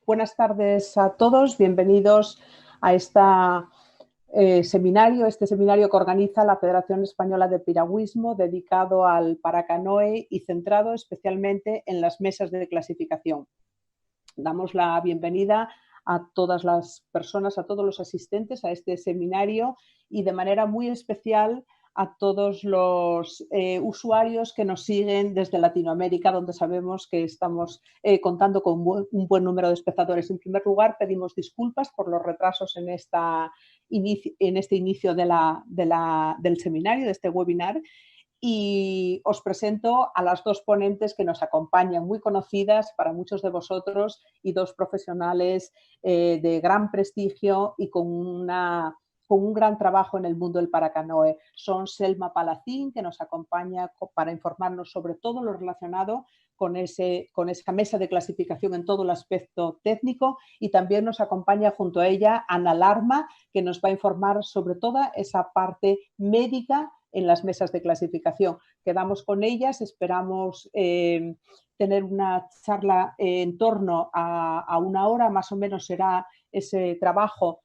Buenas tardes a todos, bienvenidos a este seminario que organiza la Federación Española de Piragüismo dedicado al Paracanoe y centrado especialmente en las mesas de clasificación. Damos la bienvenida a todas las personas, a todos los asistentes a este seminario y de manera muy especial a todos los usuarios que nos siguen desde Latinoamérica, donde sabemos que estamos contando con un buen número de espectadores. En primer lugar, pedimos disculpas por los retrasos en este inicio del seminario, de este webinar, y os presento a las dos ponentes que nos acompañan, muy conocidas para muchos de vosotros y dos profesionales de gran prestigio y con un gran trabajo en el mundo del Paracanoe. Son Selma Palacín, que nos acompaña para informarnos sobre todo lo relacionado con esa mesa de clasificación en todo el aspecto técnico, y también nos acompaña junto a ella Ana Larma, que nos va a informar sobre toda esa parte médica en las mesas de clasificación. Quedamos con ellas, esperamos tener una charla en torno a una hora, más o menos será ese trabajo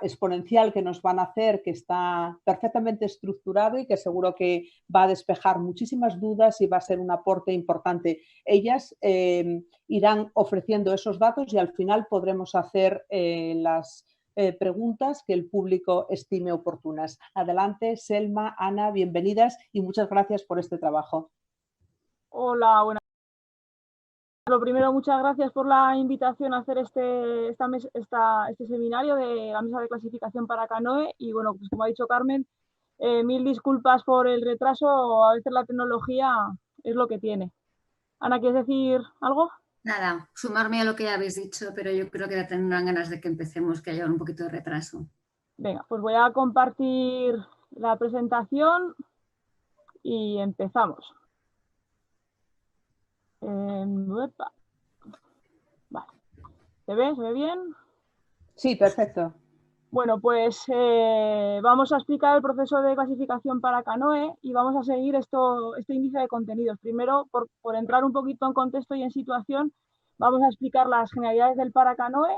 exponencial que nos van a hacer, que está perfectamente estructurado y que seguro que va a despejar muchísimas dudas y va a ser un aporte importante. Ellas irán ofreciendo esos datos y al final podremos hacer las preguntas que el público estime oportunas. Adelante, Selma, Ana, bienvenidas y muchas gracias por este trabajo. Hola, buenas. Lo primero, muchas gracias por la invitación a hacer este seminario de la mesa de clasificación para canoe. Y bueno, pues como ha dicho Carmen, mil disculpas por el retraso. A veces la tecnología es lo que tiene. Ana, ¿quieres decir algo? Nada, sumarme a lo que ya habéis dicho, pero yo creo que ya tendrán ganas de que empecemos, que haya un poquito de retraso. Venga, pues voy a compartir la presentación y empezamos. Vale. ¿Se ve? ¿Se ve bien? Sí, perfecto. Bueno, pues vamos a explicar el proceso de clasificación para canoe y vamos a seguir este índice de contenidos. Primero, por entrar un poquito en contexto y en situación, vamos a explicar las generalidades del paracanoe,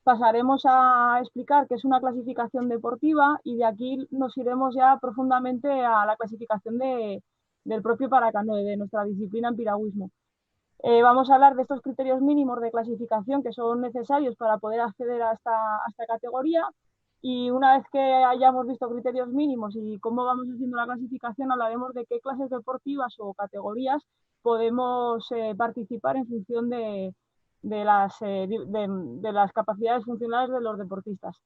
pasaremos a explicar qué es una clasificación deportiva y de aquí nos iremos ya profundamente a la clasificación del propio paracanoe, de nuestra disciplina en piragüismo. Vamos a hablar de estos criterios mínimos de clasificación que son necesarios para poder acceder a esta categoría, y una vez que hayamos visto criterios mínimos y cómo vamos haciendo la clasificación, hablaremos de qué clases deportivas o categorías podemos participar en función de las capacidades funcionales de los deportistas.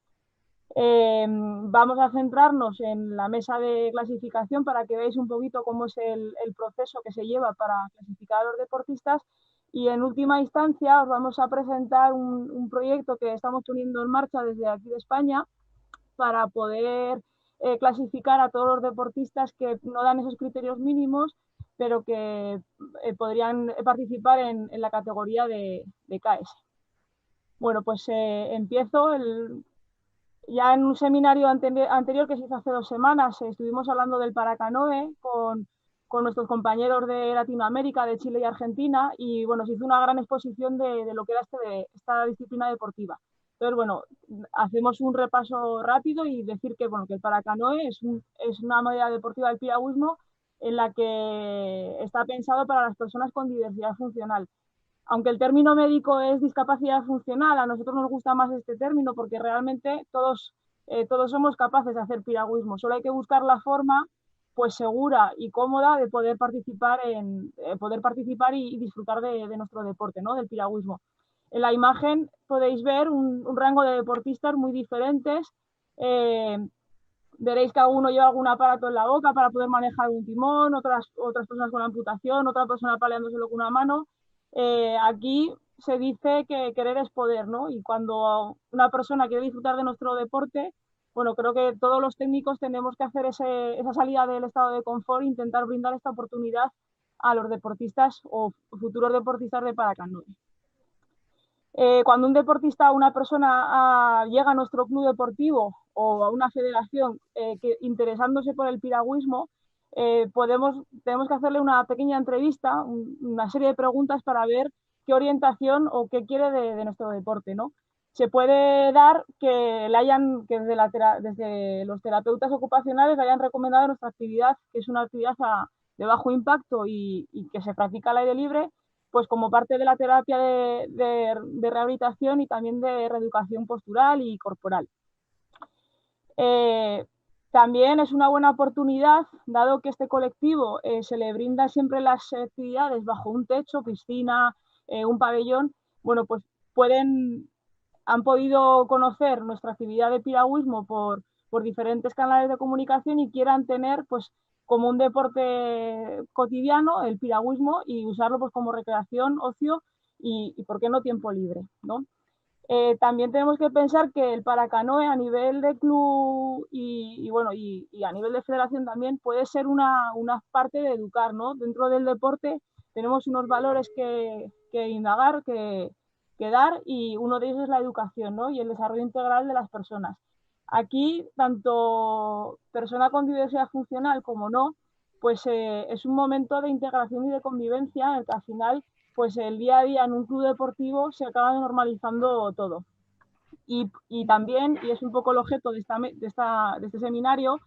Vamos a centrarnos en la mesa de clasificación para que veáis un poquito cómo es el proceso que se lleva para clasificar a los deportistas, y en última instancia os vamos a presentar un proyecto que estamos poniendo en marcha desde aquí de España para poder clasificar a todos los deportistas que no dan esos criterios mínimos, pero que podrían participar en la categoría de KS. Bueno, pues empiezo. Ya en un seminario anterior que se hizo hace 2 semanas, estuvimos hablando del paracanoe con nuestros compañeros de Latinoamérica, de Chile y Argentina, y bueno, se hizo una gran exposición de lo que era esta disciplina deportiva. Entonces, bueno, hacemos un repaso rápido y decir que, bueno, que el paracanoe es una modalidad deportiva del piragüismo en la que está pensado para las personas con diversidad funcional. Aunque el término médico es discapacidad funcional, a nosotros nos gusta más este término porque realmente todos somos capaces de hacer piragüismo. Solo hay que buscar la forma pues segura y cómoda de poder participar y disfrutar de nuestro deporte, ¿no? Del piragüismo. En la imagen podéis ver un rango de deportistas muy diferentes. Veréis que alguno lleva algún aparato en la boca para poder manejar un timón, otras personas con amputación, otra persona paleándoselo con una mano. Aquí se dice que querer es poder, ¿no? Y cuando una persona quiere disfrutar de nuestro deporte, bueno, creo que todos los técnicos tenemos que hacer esa salida del estado de confort e intentar brindar esta oportunidad a los deportistas o futuros deportistas de paracanoe. Cuando un deportista o una persona llega a nuestro club deportivo o a una federación interesándose por el piragüismo, tenemos que hacerle una pequeña entrevista, una serie de preguntas para ver qué orientación o qué quiere de nuestro deporte, ¿no? Se puede dar que desde los terapeutas ocupacionales le hayan recomendado nuestra actividad, que es una actividad de bajo impacto y que se practica al aire libre, pues como parte de la terapia de rehabilitación y también de reeducación postural y corporal. También es una buena oportunidad, dado que este colectivo se le brinda siempre las actividades bajo un techo, piscina, un pabellón, bueno, pues han podido conocer nuestra actividad de piragüismo por diferentes canales de comunicación y quieran tener pues como un deporte cotidiano el piragüismo y usarlo pues como recreación, ocio y ¿por qué no tiempo libre, ¿no? También tenemos que pensar que el paracanoe a nivel de club y a nivel de federación también puede ser una parte de educar, ¿no? Dentro del deporte tenemos unos valores que indagar, que dar, y uno de ellos es la educación, ¿no? Y el desarrollo integral de las personas. Aquí, tanto persona con diversidad funcional como no, pues es un momento de integración y de convivencia en el que al final pues el día a día en un club deportivo se acaba normalizando todo. Y también, y es un poco el objeto de este seminario,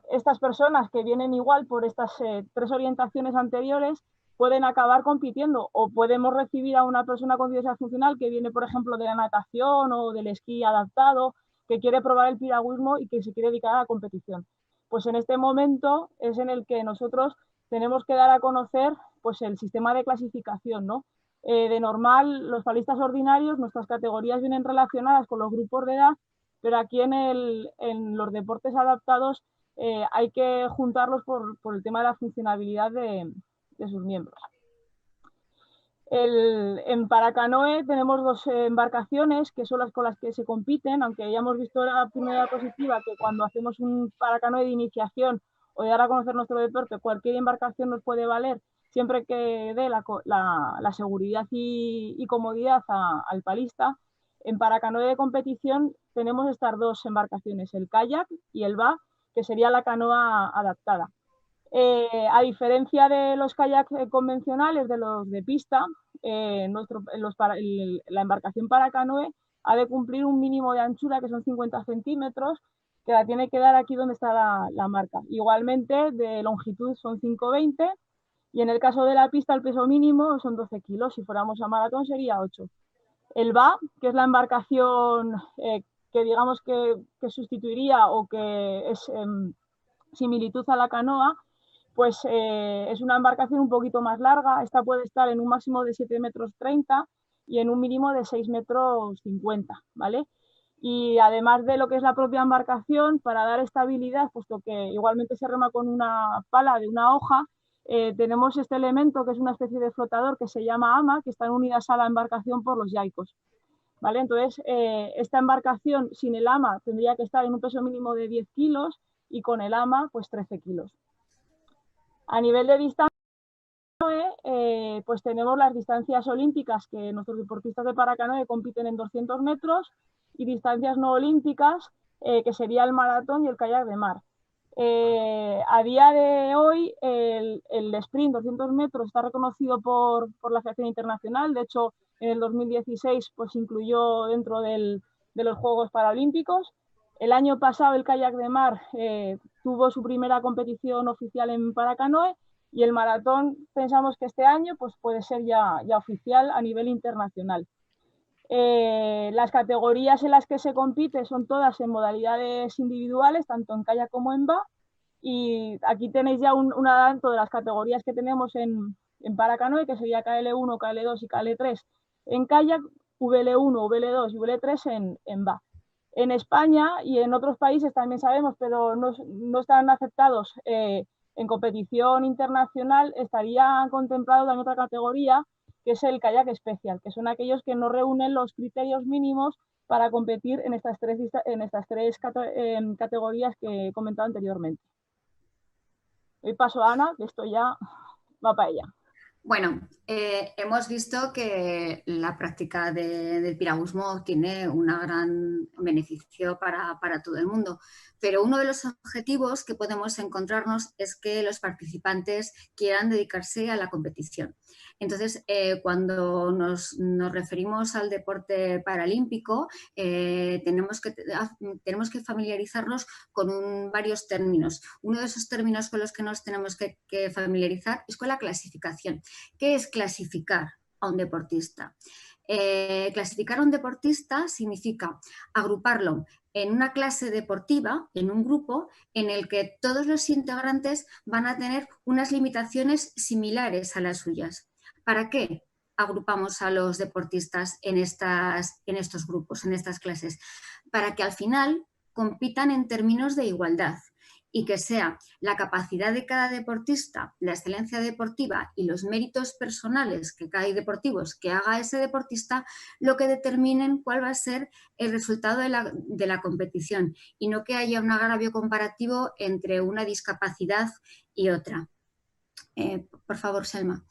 estas personas que vienen igual por estas 3 orientaciones anteriores pueden acabar compitiendo, o podemos recibir a una persona con diversidad funcional que viene, por ejemplo, de la natación o del esquí adaptado, que quiere probar el piragüismo y que se quiere dedicar a la competición. Pues en este momento es en el que nosotros tenemos que dar a conocer pues el sistema de clasificación, ¿no? De normal, los palistas ordinarios, nuestras categorías vienen relacionadas con los grupos de edad, pero aquí en los deportes adaptados hay que juntarlos por el tema de la funcionabilidad de sus miembros. En paracanoe tenemos 2 embarcaciones que son las con las que se compiten, aunque ya hemos visto en la primera diapositiva que cuando hacemos un paracanoe de iniciación o de dar a conocer nuestro deporte, cualquier embarcación nos puede valer siempre que dé la seguridad y comodidad al palista. En paracanoe de competición tenemos estas 2 embarcaciones, el kayak y el ba, que sería la canoa adaptada. A diferencia de los kayaks convencionales, de los de pista, la embarcación paracanoe ha de cumplir un mínimo de anchura, que son 50 centímetros, que la tiene que dar aquí donde está la marca. Igualmente, de longitud son 5,20, y en el caso de la pista el peso mínimo son 12 kilos, si fuéramos a maratón sería 8. El ba, que es la embarcación que digamos que sustituiría o que es similitud a la canoa, pues es una embarcación un poquito más larga. Esta puede estar en un máximo de 7,30 metros y en un mínimo de 6,50 metros, ¿vale? Y además de lo que es la propia embarcación, para dar estabilidad, puesto que igualmente se rema con una pala de una hoja, tenemos este elemento que es una especie de flotador que se llama ama, que están unidas a la embarcación por los yaicos, ¿vale? Entonces, esta embarcación sin el ama tendría que estar en un peso mínimo de 10 kilos y con el ama, pues 13 kilos. A nivel de distancia, pues tenemos las distancias olímpicas, que nuestros deportistas de paracanoe compiten en 200 metros, y distancias no olímpicas, que sería el maratón y el kayak de mar. A día de hoy, el sprint 200 metros está reconocido por la Federación Internacional. De hecho, en el 2016 pues, incluyó dentro de los Juegos Paralímpicos. El año pasado el kayak de mar tuvo su primera competición oficial en paracanoe, y el maratón pensamos que este año pues, puede ser ya oficial a nivel internacional. Las categorías en las que se compite son todas en modalidades individuales, tanto en kayak como en ba, y aquí tenéis ya un adelanto de las categorías que tenemos en paracanoe, que sería KL1, KL2 y KL3 en kayak, VL1, VL2 y VL3 en ba. En España y en otros países también sabemos, pero no están aceptados en competición internacional, estaría contemplado también otra categoría, que es el kayak especial, que son aquellos que no reúnen los criterios mínimos para competir en estas tres categorías que he comentado anteriormente. Hoy paso a Ana, que esto ya va para ella. Bueno, hemos visto que la práctica del piragüismo tiene un gran beneficio para todo el mundo, pero uno de los objetivos que podemos encontrarnos es que los participantes quieran dedicarse a la competición. Entonces, cuando nos referimos al deporte paralímpico, tenemos que familiarizarnos con varios términos. Uno de esos términos con los que nos tenemos que familiarizar es con la clasificación. ¿Qué es clasificar a un deportista? Clasificar a un deportista significa agruparlo en una clase deportiva, en un grupo, en el que todos los integrantes van a tener unas limitaciones similares a las suyas. ¿Para qué agrupamos a los deportistas en estos grupos, en estas clases? Para que al final compitan en términos de igualdad y que sea la capacidad de cada deportista, la excelencia deportiva y los méritos personales que cada deportivos que haga ese deportista lo que determinen cuál va a ser el resultado de la competición y no que haya un agravio comparativo entre una discapacidad y otra. Por favor, Selma.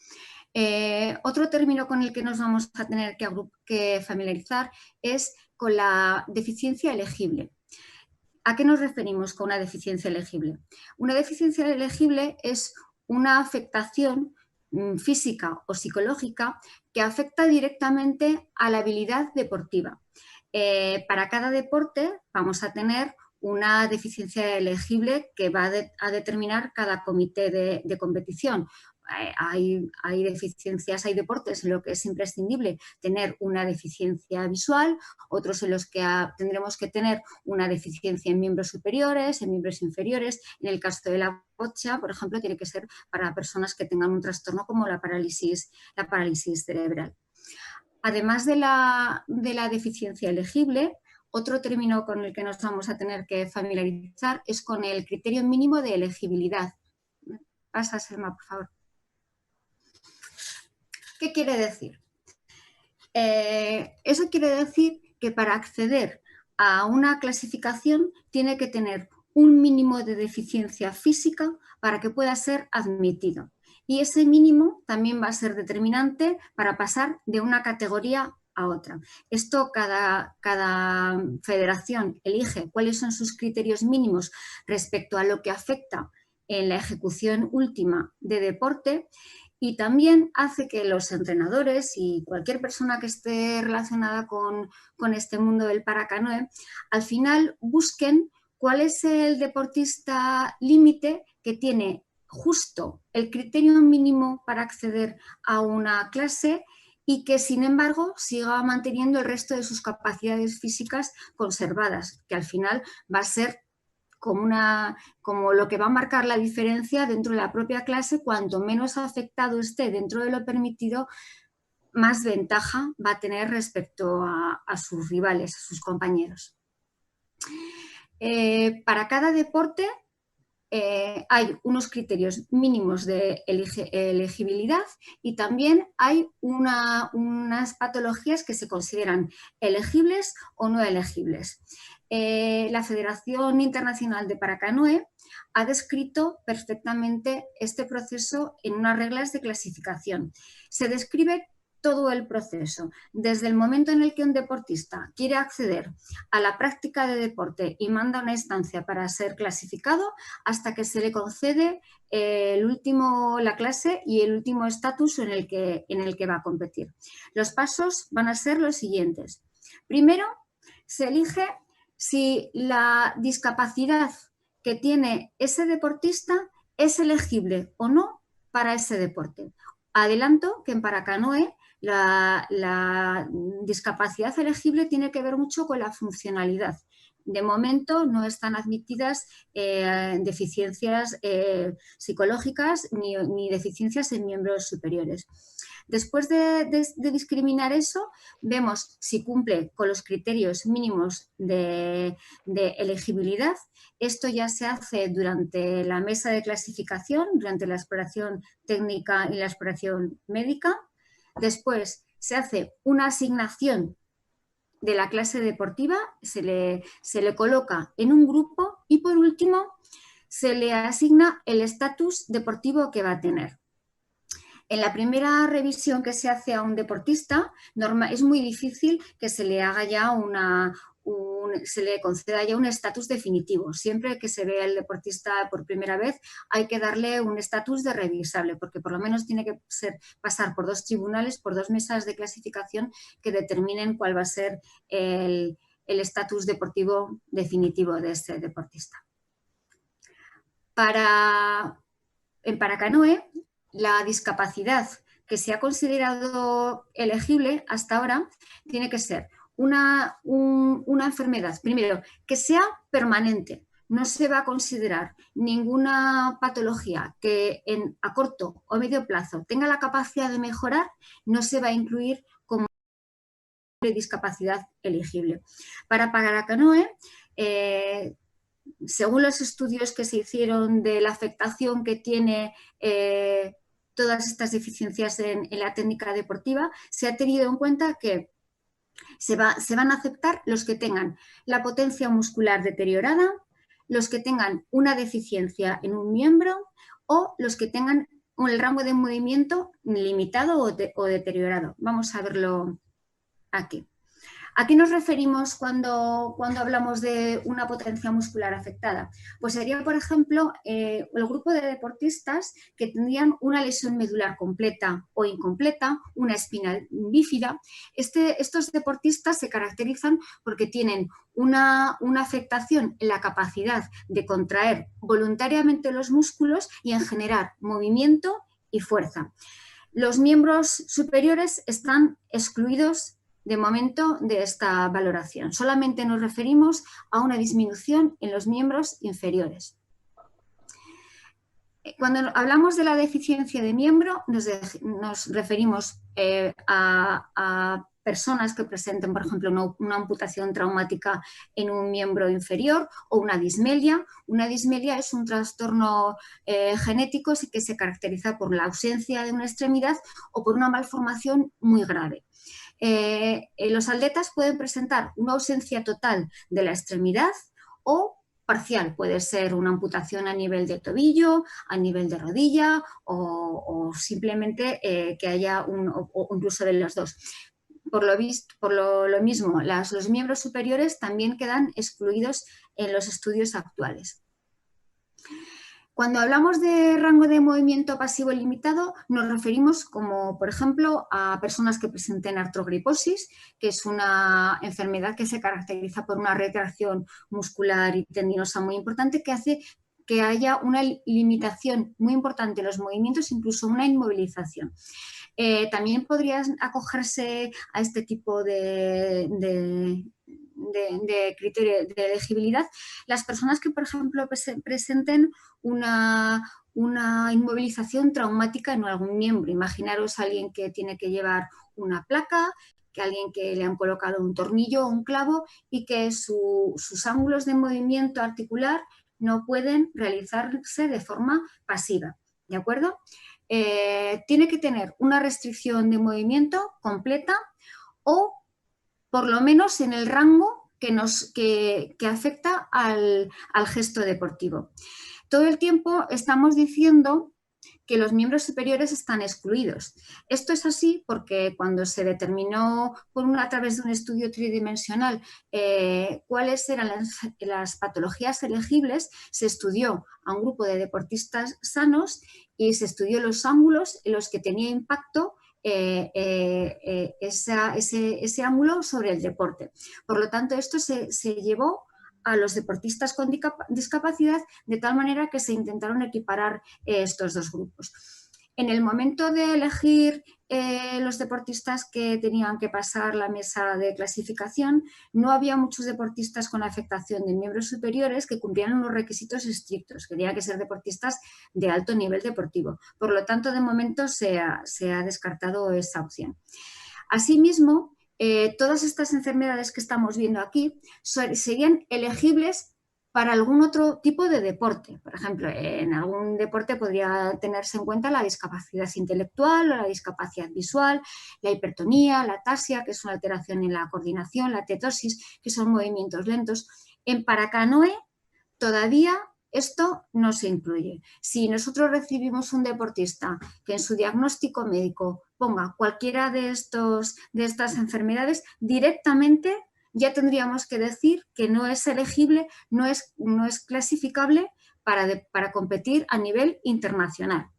Otro término con el que nos vamos a tener que familiarizar es con la deficiencia elegible. ¿A qué nos referimos con una deficiencia elegible? Una deficiencia elegible es una afectación física o psicológica que afecta directamente a la habilidad deportiva. Para cada deporte vamos a tener una deficiencia elegible que va a determinar cada comité de competición. Hay deficiencias, hay deportes en los que es imprescindible tener una deficiencia visual, otros en los que tendremos que tener una deficiencia en miembros superiores, en miembros inferiores. En el caso de la bocha, por ejemplo, tiene que ser para personas que tengan un trastorno como la parálisis cerebral. Además de la deficiencia elegible, otro término con el que nos vamos a tener que familiarizar es con el criterio mínimo de elegibilidad. Pasa, Selma, por favor. ¿Qué quiere decir? Eso quiere decir que para acceder a una clasificación tiene que tener un mínimo de deficiencia física para que pueda ser admitido. Y ese mínimo también va a ser determinante para pasar de una categoría a otra. Esto cada federación elige cuáles son sus criterios mínimos respecto a lo que afecta en la ejecución última de deporte. Y también hace que los entrenadores y cualquier persona que esté relacionada con este mundo del paracanoe, al final busquen cuál es el deportista límite que tiene justo el criterio mínimo para acceder a una clase y que, sin embargo, siga manteniendo el resto de sus capacidades físicas conservadas, que al final va a ser como lo que va a marcar la diferencia dentro de la propia clase. Cuanto menos afectado esté dentro de lo permitido, más ventaja va a tener respecto a sus rivales, a sus compañeros. Para cada deporte hay unos criterios mínimos de elegibilidad y también hay unas patologías que se consideran elegibles o no elegibles. La Federación Internacional de Paracanoe ha descrito perfectamente este proceso en unas reglas de clasificación. Se describe todo el proceso, desde el momento en el que un deportista quiere acceder a la práctica de deporte y manda una instancia para ser clasificado, hasta que se le concede la clase y el último estatus en el que va a competir. Los pasos van a ser los siguientes. Primero, se elige si la discapacidad que tiene ese deportista es elegible o no para ese deporte. Adelanto que en Paracanoe la discapacidad elegible tiene que ver mucho con la funcionalidad. De momento no están admitidas deficiencias psicológicas ni deficiencias en miembros superiores. Después de discriminar eso, vemos si cumple con los criterios mínimos de elegibilidad. Esto ya se hace durante la mesa de clasificación, durante la exploración técnica y la exploración médica. Después se hace una asignación de la clase deportiva, se le coloca en un grupo y por último se le asigna el estatus deportivo que va a tener. En la primera revisión que se hace a un deportista, es muy difícil que se le haga ya se le conceda ya un estatus definitivo. Siempre que se ve al deportista por primera vez hay que darle un estatus de revisable, porque por lo menos tiene que pasar por 2 tribunales, por 2 mesas de clasificación que determinen cuál va a ser el estatus deportivo definitivo de ese deportista. En Paracanoe, la discapacidad que se ha considerado elegible hasta ahora tiene que ser una enfermedad, primero, que sea permanente. No se va a considerar ninguna patología que a corto o medio plazo tenga la capacidad de mejorar, no se va a incluir como discapacidad elegible. Para Paracanoe, según los estudios que se hicieron de la afectación que tiene todas estas deficiencias en la técnica deportiva, se ha tenido en cuenta que se van a aceptar los que tengan la potencia muscular deteriorada, los que tengan una deficiencia en un miembro o los que tengan el rango de movimiento limitado o deteriorado. Vamos a verlo aquí. ¿A qué nos referimos cuando hablamos de una potencia muscular afectada? Pues sería, por ejemplo, el grupo de deportistas que tendrían una lesión medular completa o incompleta, una espina bífida. Estos deportistas se caracterizan porque tienen una afectación en la capacidad de contraer voluntariamente los músculos y en generar movimiento y fuerza. Los miembros superiores están excluidos de momento de esta valoración. Solamente nos referimos a una disminución en los miembros inferiores. Cuando hablamos de la deficiencia de miembro, nos referimos a personas que presenten, por ejemplo, una amputación traumática en un miembro inferior o una dismelia. Una dismelia es un trastorno genético que se caracteriza por la ausencia de una extremidad o por una malformación muy grave. Los atletas pueden presentar una ausencia total de la extremidad o parcial, puede ser una amputación a nivel de tobillo, a nivel de rodilla o simplemente que haya o incluso de los dos. Por lo mismo, los miembros superiores también quedan excluidos en los estudios actuales. Cuando hablamos de rango de movimiento pasivo limitado, nos referimos como, por ejemplo, a personas que presenten artrogriposis, que es una enfermedad que se caracteriza por una retracción muscular y tendinosa muy importante que hace que haya una limitación muy importante en los movimientos, incluso una inmovilización. También podrían acogerse a este tipo de criterio de elegibilidad las personas que, por ejemplo, presenten una inmovilización traumática en algún miembro. Imaginaros a alguien que tiene que llevar una placa, que alguien que le han colocado un tornillo o un clavo y que sus ángulos de movimiento articular no pueden realizarse de forma pasiva, ¿de acuerdo? Tiene que tener una restricción de movimiento completa o por lo menos en el rango que afecta al gesto deportivo. Todo el tiempo estamos diciendo que los miembros superiores están excluidos. Esto es así porque cuando se determinó a través de un estudio tridimensional cuáles eran las patologías elegibles, se estudió a un grupo de deportistas sanos y se estudió los ángulos en los que tenía impacto ese ángulo sobre el deporte. Por lo tanto, esto se llevó a los deportistas con discapacidad de tal manera que se intentaron equiparar estos dos grupos. En el momento de elegir los deportistas que tenían que pasar la mesa de clasificación, no había muchos deportistas con afectación de miembros superiores que cumplieran unos requisitos estrictos, que tenían que ser deportistas de alto nivel deportivo. Por lo tanto, de momento se ha descartado esa opción. Asimismo, todas estas enfermedades que estamos viendo aquí serían elegibles para algún otro tipo de deporte. Por ejemplo, en algún deporte podría tenerse en cuenta la discapacidad intelectual o la discapacidad visual, la hipertonía, la ataxia, que es una alteración en la coordinación, la tetosis, que son movimientos lentos. En Paracanoe todavía esto no se incluye. Si nosotros recibimos un deportista que en su diagnóstico médico ponga cualquiera de estas enfermedades, directamente ya tendríamos que decir que no es elegible, no es clasificable para competir a nivel internacional.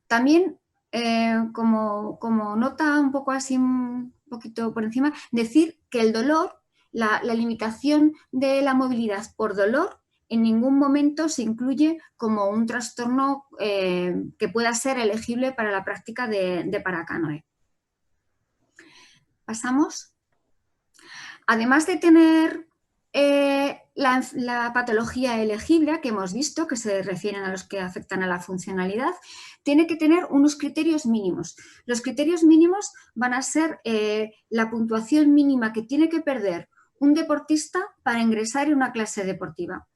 También, como nota un poco así, un poquito por encima, decir que el dolor, la limitación de la movilidad por dolor, en ningún momento se incluye como un trastorno que pueda ser elegible para la práctica de paracanoe. Pasamos. Además de tener la patología elegible que hemos visto, que se refieren a los que afectan a la funcionalidad, tiene que tener unos criterios mínimos. Los criterios mínimos van a ser la puntuación mínima que tiene que perder un deportista para ingresar en una clase deportiva.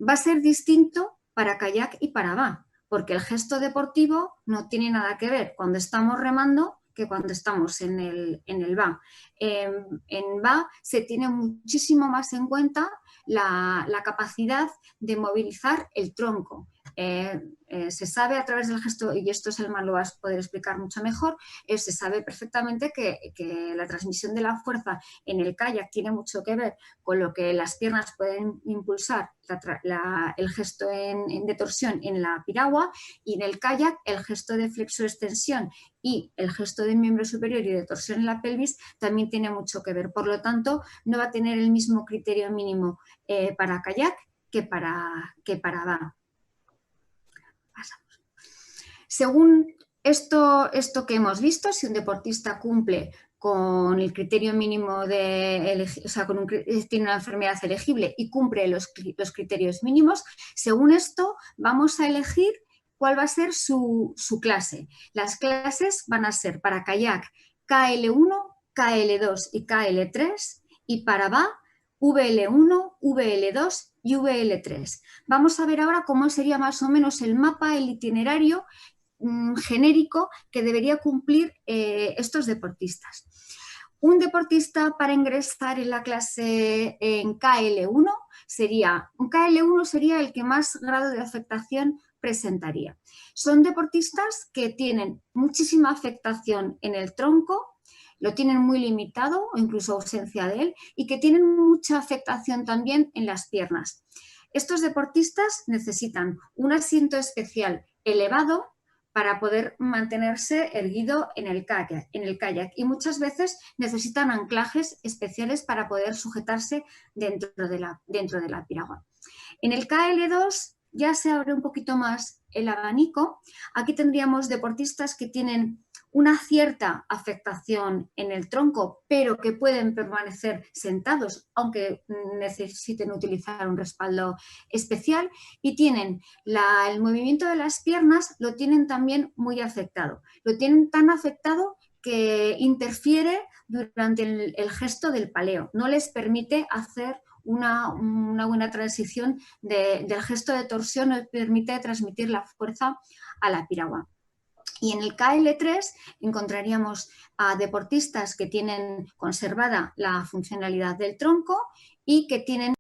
Va a ser distinto para kayak y para VA, porque el gesto deportivo no tiene nada que ver cuando estamos remando que cuando estamos en el VA. En VA se tiene muchísimo más en cuenta la capacidad de movilizar el tronco. Se sabe a través del gesto, y esto Selma lo vas a poder explicar mucho mejor, se sabe perfectamente que la transmisión de la fuerza en el kayak tiene mucho que ver con lo que las piernas pueden impulsar el gesto de torsión en la piragua, y en el kayak el gesto de flexo-extensión y el gesto de miembro superior y de torsión en la pelvis también tiene mucho que ver. Por lo tanto, no va a tener el mismo criterio mínimo para kayak que para VA. Pasamos. Según esto que hemos visto, si un deportista cumple con el criterio mínimo tiene una enfermedad elegible y cumple los criterios mínimos, según esto vamos a elegir cuál va a ser su clase. Las clases van a ser para kayak KL1, KL2 y KL3, y para VA VL1, VL2 y VL3. Vamos a ver ahora cómo sería más o menos el mapa, el itinerario genérico que debería cumplir estos deportistas. Un deportista para ingresar en la clase en KL1 sería el que más grado de afectación presentaría. Son deportistas que tienen muchísima afectación en el tronco, lo tienen muy limitado o incluso ausencia de él, y que tienen mucha afectación también en las piernas. Estos deportistas necesitan un asiento especial elevado para poder mantenerse erguido en el kayak, y muchas veces necesitan anclajes especiales para poder sujetarse dentro de la piragua. En el KL2 ya se abre un poquito más el abanico. Aquí tendríamos deportistas que tienen una cierta afectación en el tronco, pero que pueden permanecer sentados, aunque necesiten utilizar un respaldo especial, y tienen el movimiento de las piernas, lo tienen también muy afectado. Lo tienen tan afectado que interfiere durante el gesto del paleo, no les permite hacer una buena transición del gesto de torsión, nos permite transmitir la fuerza a la piragua. Y en el KL3 encontraríamos a deportistas que tienen conservada la funcionalidad del tronco y que tienen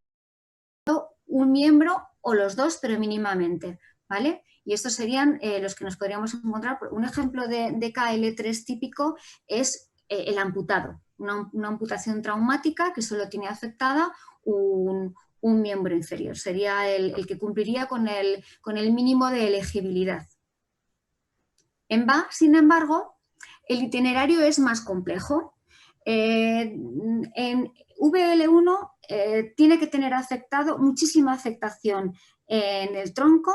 un miembro o los dos, pero mínimamente, ¿vale? Y estos serían los que nos podríamos encontrar. Un ejemplo de KL3 típico es el amputado, una amputación traumática que solo tiene afectada un miembro inferior. Sería el que cumpliría con el mínimo de elegibilidad. En VA, sin embargo, el itinerario es más complejo. En VL1 tiene que tener muchísima afectación en el tronco,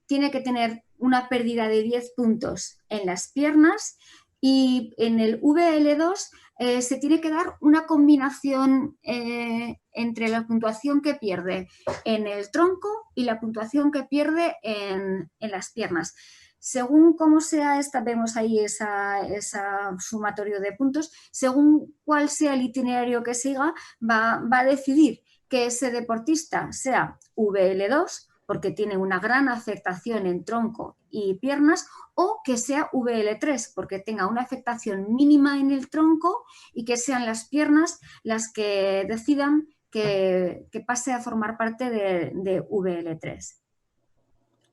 tiene que tener una pérdida de 10 puntos en las piernas, y en el VL2 se tiene que dar una combinación entre la puntuación que pierde en el tronco y la puntuación que pierde en las piernas. Según cómo sea esta, vemos ahí esa sumatorio de puntos, según cuál sea el itinerario que siga, va a decidir que ese deportista sea VL2, porque tiene una gran afectación en tronco y piernas, o que sea VL3, porque tenga una afectación mínima en el tronco y que sean las piernas las que decidan que pase a formar parte de VL3.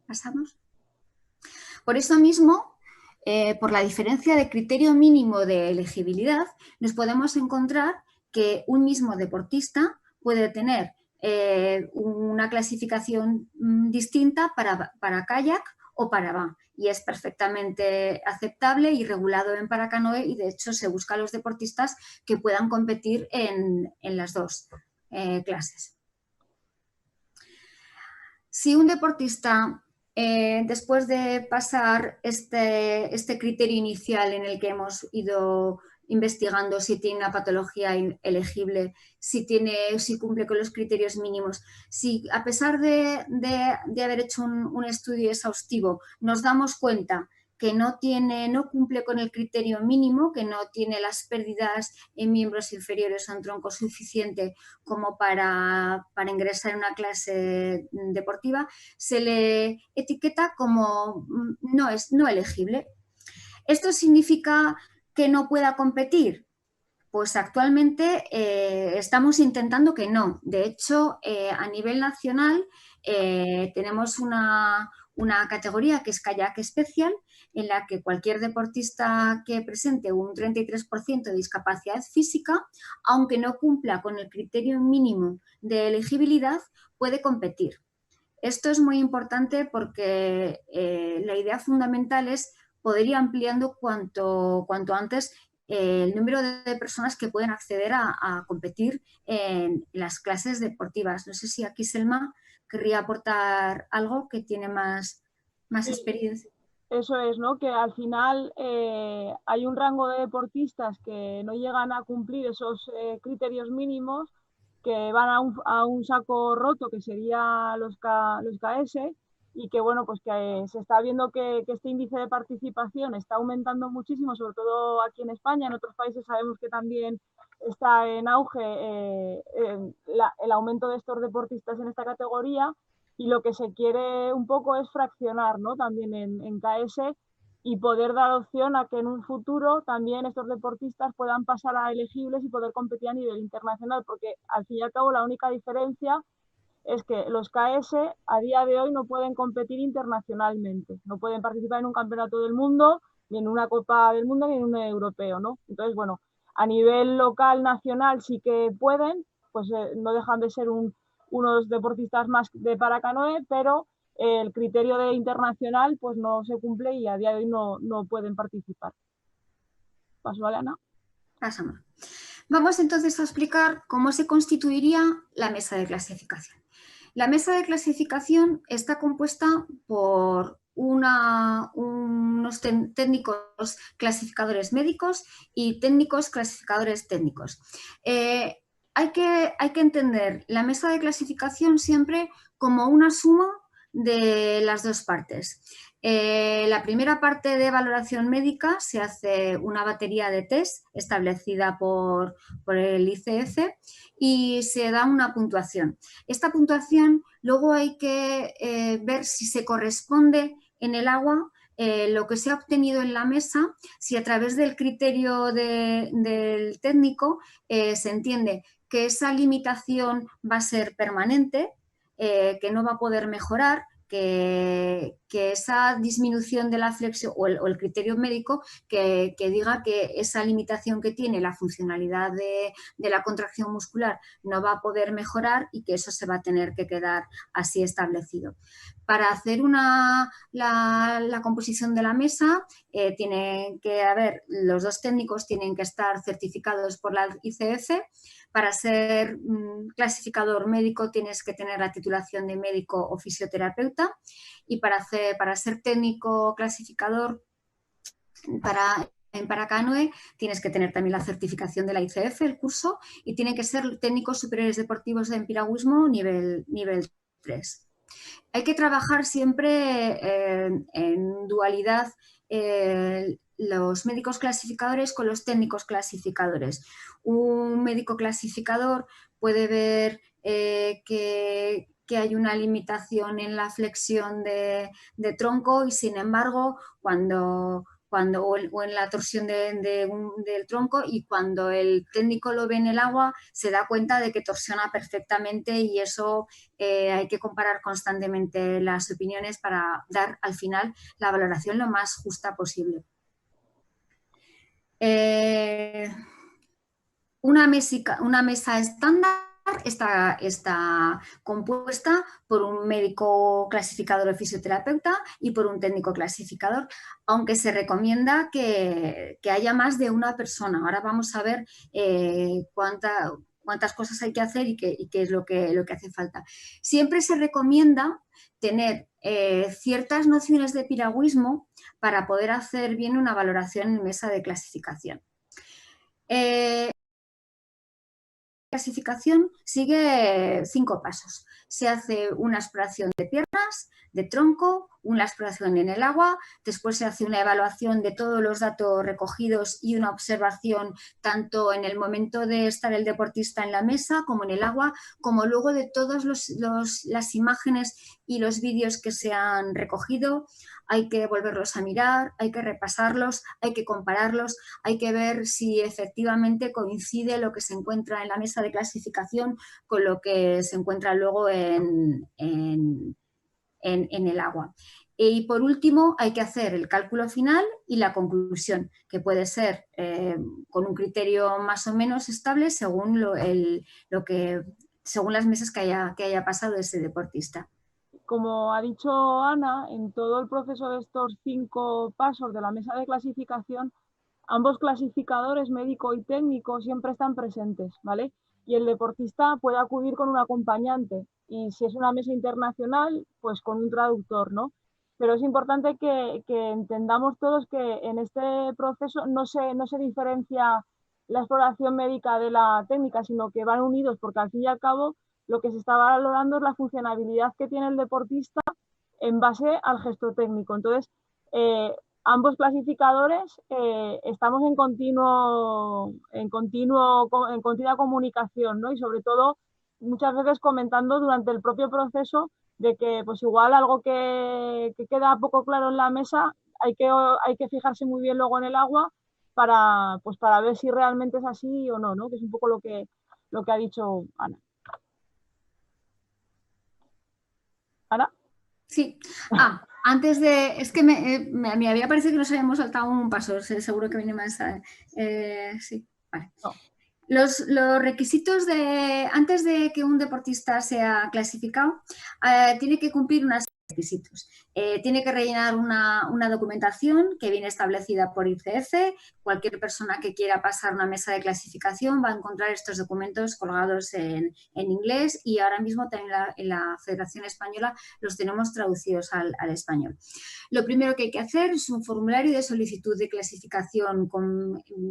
¿Pasamos? Por eso mismo, por la diferencia de criterio mínimo de elegibilidad, nos podemos encontrar que un mismo deportista puede tener una clasificación distinta para kayak o para VA, y es perfectamente aceptable y regulado en paracanoe, y de hecho se busca a los deportistas que puedan competir en las dos clases. Si un deportista, después de pasar este criterio inicial en el que hemos ido investigando si tiene una patología elegible, si cumple con los criterios mínimos, si a pesar de haber hecho un estudio exhaustivo nos damos cuenta que no cumple con el criterio mínimo, que no tiene las pérdidas en miembros inferiores o en tronco suficiente como para ingresar en una clase deportiva, se le etiqueta como no elegible. ¿Esto significa que no pueda competir? Pues actualmente estamos intentando que no. De hecho, a nivel nacional tenemos una categoría que es Kayak Especial, en la que cualquier deportista que presente un 33% de discapacidad física, aunque no cumpla con el criterio mínimo de elegibilidad, puede competir. Esto es muy importante porque la idea fundamental es poder ir ampliando cuanto antes el número de personas que pueden acceder a competir en las clases deportivas. No sé si aquí Selma querría aportar algo, que tiene más experiencia. Eso es, ¿no? Que al final hay un rango de deportistas que no llegan a cumplir esos criterios mínimos, que van a un saco roto, que sería los KS, y que bueno, pues que se está viendo que este índice de participación está aumentando muchísimo, sobre todo aquí en España. En otros países sabemos que también está en auge el aumento de estos deportistas en esta categoría, y lo que se quiere un poco es fraccionar, ¿no? También en KS, y poder dar opción a que en un futuro también estos deportistas puedan pasar a elegibles y poder competir a nivel internacional, porque al fin y al cabo la única diferencia es que los KS a día de hoy no pueden competir internacionalmente, no pueden participar en un campeonato del mundo, ni en una Copa del Mundo, ni en un europeo, ¿no? Entonces, bueno, a nivel local, nacional sí que pueden, pues no dejan de ser unos deportistas más de paracanoe, pero el criterio de internacional pues no se cumple y a día de hoy no pueden participar. ¿Paso a Ana? Pasamos. Vamos entonces a explicar cómo se constituiría la mesa de clasificación. La mesa de clasificación está compuesta por unos técnicos clasificadores médicos y técnicos clasificadores técnicos. Hay que entender la mesa de clasificación siempre como una suma de las dos partes. La primera parte de valoración médica se hace una batería de test establecida por el ICF y se da una puntuación. Esta puntuación luego hay que ver si se corresponde en el agua lo que se ha obtenido en la mesa, si a través del criterio del técnico se entiende que esa limitación va a ser permanente, que no va a poder mejorar, que esa disminución de la flexión o el criterio médico que diga que esa limitación que tiene la funcionalidad de la contracción muscular no va a poder mejorar y que eso se va a tener que quedar así establecido. Para hacer la composición de la mesa tienen que haber, los dos técnicos tienen que estar certificados por la ICF. Para ser clasificador médico tienes que tener la titulación de médico o fisioterapeuta, y para ser técnico clasificador en paracanoe tienes que tener también la certificación de la ICF, el curso, y tienen que ser técnicos superiores deportivos en piragüismo nivel 3. Hay que trabajar siempre en dualidad los médicos clasificadores con los técnicos clasificadores. Un médico clasificador puede ver que hay una limitación en la flexión de tronco, y sin embargo cuando o en la torsión del tronco, y cuando el técnico lo ve en el agua se da cuenta de que torsiona perfectamente, y eso hay que comparar constantemente las opiniones para dar al final la valoración lo más justa posible. Una mesa estándar está compuesta por un médico clasificador o fisioterapeuta y por un técnico clasificador, aunque se recomienda que haya más de una persona. Ahora vamos a ver cuántas cosas hay que hacer y qué es lo que hace falta. Siempre se recomienda tener ciertas nociones de piragüismo para poder hacer bien una valoración en mesa de clasificación. Clasificación sigue 5 pasos. Se hace una exploración de piernas, de tronco, una exploración en el agua, después se hace una evaluación de todos los datos recogidos y una observación tanto en el momento de estar el deportista en la mesa como en el agua, como luego de todas las imágenes y los vídeos que se han recogido. Hay que volverlos a mirar, hay que repasarlos, hay que compararlos, hay que ver si efectivamente coincide lo que se encuentra en la mesa de clasificación con lo que se encuentra luego en el agua. Y por último hay que hacer el cálculo final y la conclusión, que puede ser con un criterio más o menos estable según según las mesas que haya pasado ese deportista. Como ha dicho Ana, en todo el proceso de estos 5 pasos de la mesa de clasificación, ambos clasificadores, médico y técnico, siempre están presentes, ¿vale? Y el deportista puede acudir con un acompañante, y si es una mesa internacional, pues con un traductor, ¿no? Pero es importante que entendamos todos que en este proceso no se diferencia la exploración médica de la técnica, sino que van unidos, porque al fin y al cabo lo que se está valorando es la funcionabilidad que tiene el deportista en base al gesto técnico. Entonces, ambos clasificadores estamos en continua comunicación, ¿no? Y sobre todo muchas veces comentando durante el propio proceso de que pues igual algo que queda poco claro en la mesa hay que fijarse muy bien luego en el agua para ver si realmente es así o no, ¿no? Que es un poco lo que ha dicho Ana. ¿Ana? Sí. Antes de... Es que me había parecido que nos habíamos saltado un paso. Seguro que viene más... sí, vale. No. Los requisitos antes de que un deportista sea clasificado, tiene que cumplir unas requisitos. Tiene que rellenar una documentación que viene establecida por ICF. Cualquier persona que quiera pasar una mesa de clasificación va a encontrar estos documentos colgados en inglés, y ahora mismo también en la Federación Española los tenemos traducidos al español. Lo primero que hay que hacer es un formulario de solicitud de clasificación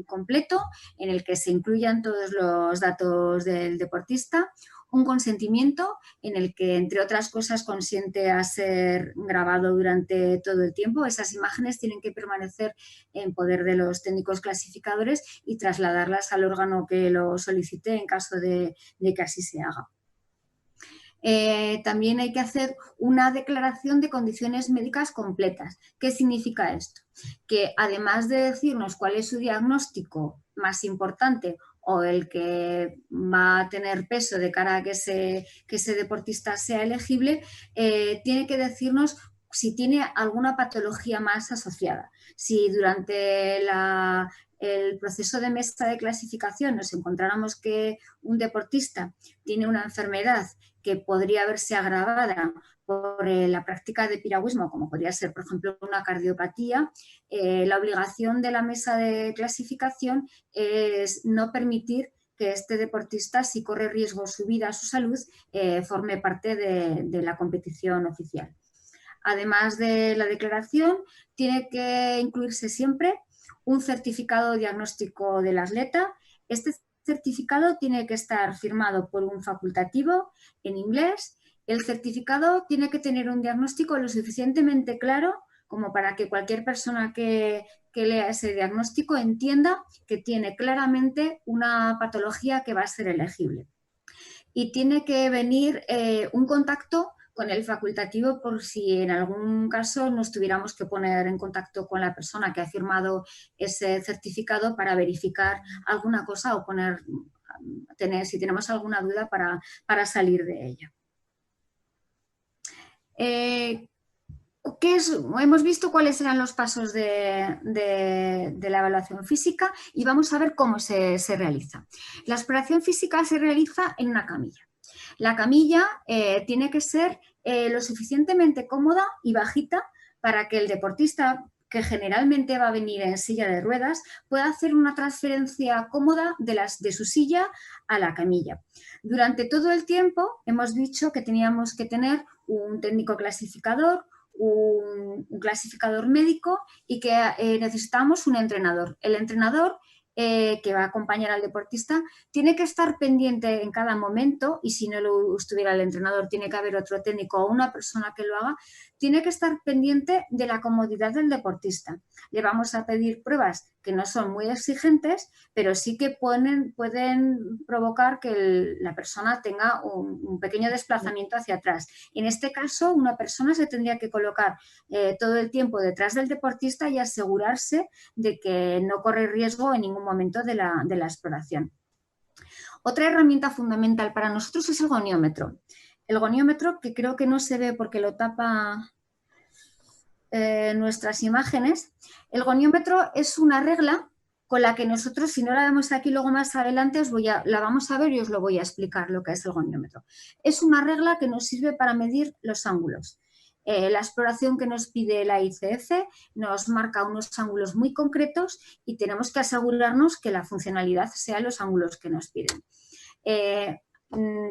completo en el que se incluyan todos los datos del deportista, un consentimiento en el que, entre otras cosas, consiente a ser grabado durante todo el tiempo. Esas imágenes tienen que permanecer en poder de los técnicos clasificadores y trasladarlas al órgano que lo solicite en caso de que así se haga. También hay que hacer una declaración de condiciones médicas completas. ¿Qué significa esto? Que además de decirnos cuál es su diagnóstico más importante o el que va a tener peso de cara a que ese deportista sea elegible, tiene que decirnos si tiene alguna patología más asociada. Si durante el proceso de mesa de clasificación nos encontráramos que un deportista tiene una enfermedad que podría verse agravada por la práctica de piragüismo, como podría ser, por ejemplo, una cardiopatía, la obligación de la mesa de clasificación es no permitir que este deportista, si corre riesgo su vida, su salud, forme parte de la competición oficial. Además de la declaración, tiene que incluirse siempre un certificado diagnóstico del atleta. Este certificado tiene que estar firmado por un facultativo en inglés. El certificado tiene que tener un diagnóstico lo suficientemente claro como para que cualquier persona que lea ese diagnóstico entienda que tiene claramente una patología que va a ser elegible. Y tiene que venir un contacto con el facultativo por si en algún caso nos tuviéramos que poner en contacto con la persona que ha firmado ese certificado para verificar alguna cosa o si tenemos alguna duda para salir de ella. Hemos visto cuáles eran los pasos de la evaluación física y vamos a ver cómo se realiza. La exploración física se realiza en una camilla. La camilla tiene que ser lo suficientemente cómoda y bajita para que el deportista, que generalmente va a venir en silla de ruedas, pueda hacer una transferencia cómoda de su silla a la camilla. Durante todo el tiempo hemos dicho que teníamos que tener un técnico clasificador, un clasificador médico y que necesitamos un entrenador. El entrenador que va a acompañar al deportista tiene que estar pendiente en cada momento, y si no lo estuviera el entrenador tiene que haber otro técnico o una persona que lo haga, tiene que estar pendiente de la comodidad del deportista. Le vamos a pedir pruebas que no son muy exigentes, pero sí que pueden provocar que la persona tenga un pequeño desplazamiento hacia atrás. En este caso, una persona se tendría que colocar todo el tiempo detrás del deportista y asegurarse de que no corre riesgo en ningún momento de la exploración. Otra herramienta fundamental para nosotros es el goniómetro. El goniómetro, que creo que no se ve porque lo tapa nuestras imágenes. El goniómetro es una regla con la que nosotros, si no la vemos aquí luego más adelante, la vamos a ver y os lo voy a explicar lo que es el goniómetro. Es una regla que nos sirve para medir los ángulos. La exploración que nos pide la ICF nos marca unos ángulos muy concretos y tenemos que asegurarnos que la funcionalidad sea los ángulos que nos piden.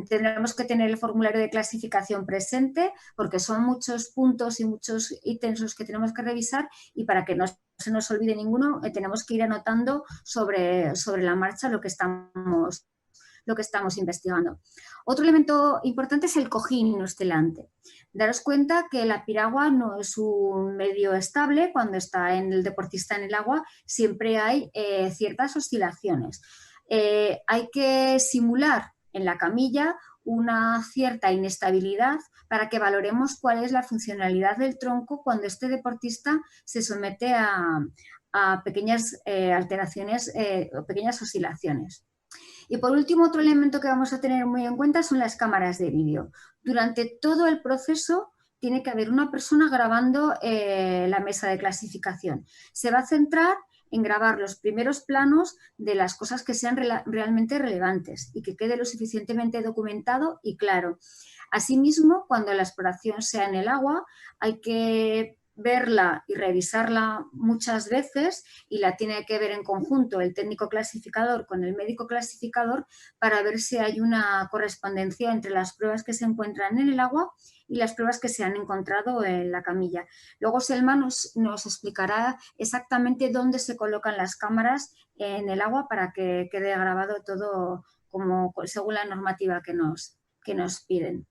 Tendremos que tener el formulario de clasificación presente porque son muchos puntos y muchos ítems los que tenemos que revisar, y para que no se nos olvide ninguno tenemos que ir anotando sobre la marcha lo que estamos investigando. Otro elemento importante es el cojín oscilante. Daros cuenta que la piragua no es un medio estable. Cuando está el deportista en el agua siempre hay ciertas oscilaciones. Hay que simular en la camilla una cierta inestabilidad para que valoremos cuál es la funcionalidad del tronco cuando este deportista se somete a pequeñas alteraciones o pequeñas oscilaciones. Y por último, otro elemento que vamos a tener muy en cuenta son las cámaras de vídeo. Durante todo el proceso tiene que haber una persona grabando la mesa de clasificación. Se va a centrar en grabar los primeros planos de las cosas que sean realmente relevantes y que quede lo suficientemente documentado y claro. Asimismo, cuando la exploración sea en el agua, hay que verla y revisarla muchas veces, y la tiene que ver en conjunto el técnico clasificador con el médico clasificador para ver si hay una correspondencia entre las pruebas que se encuentran en el agua y las pruebas que se han encontrado en la camilla. Luego Selma nos explicará exactamente dónde se colocan las cámaras en el agua para que quede grabado todo según la normativa que nos piden.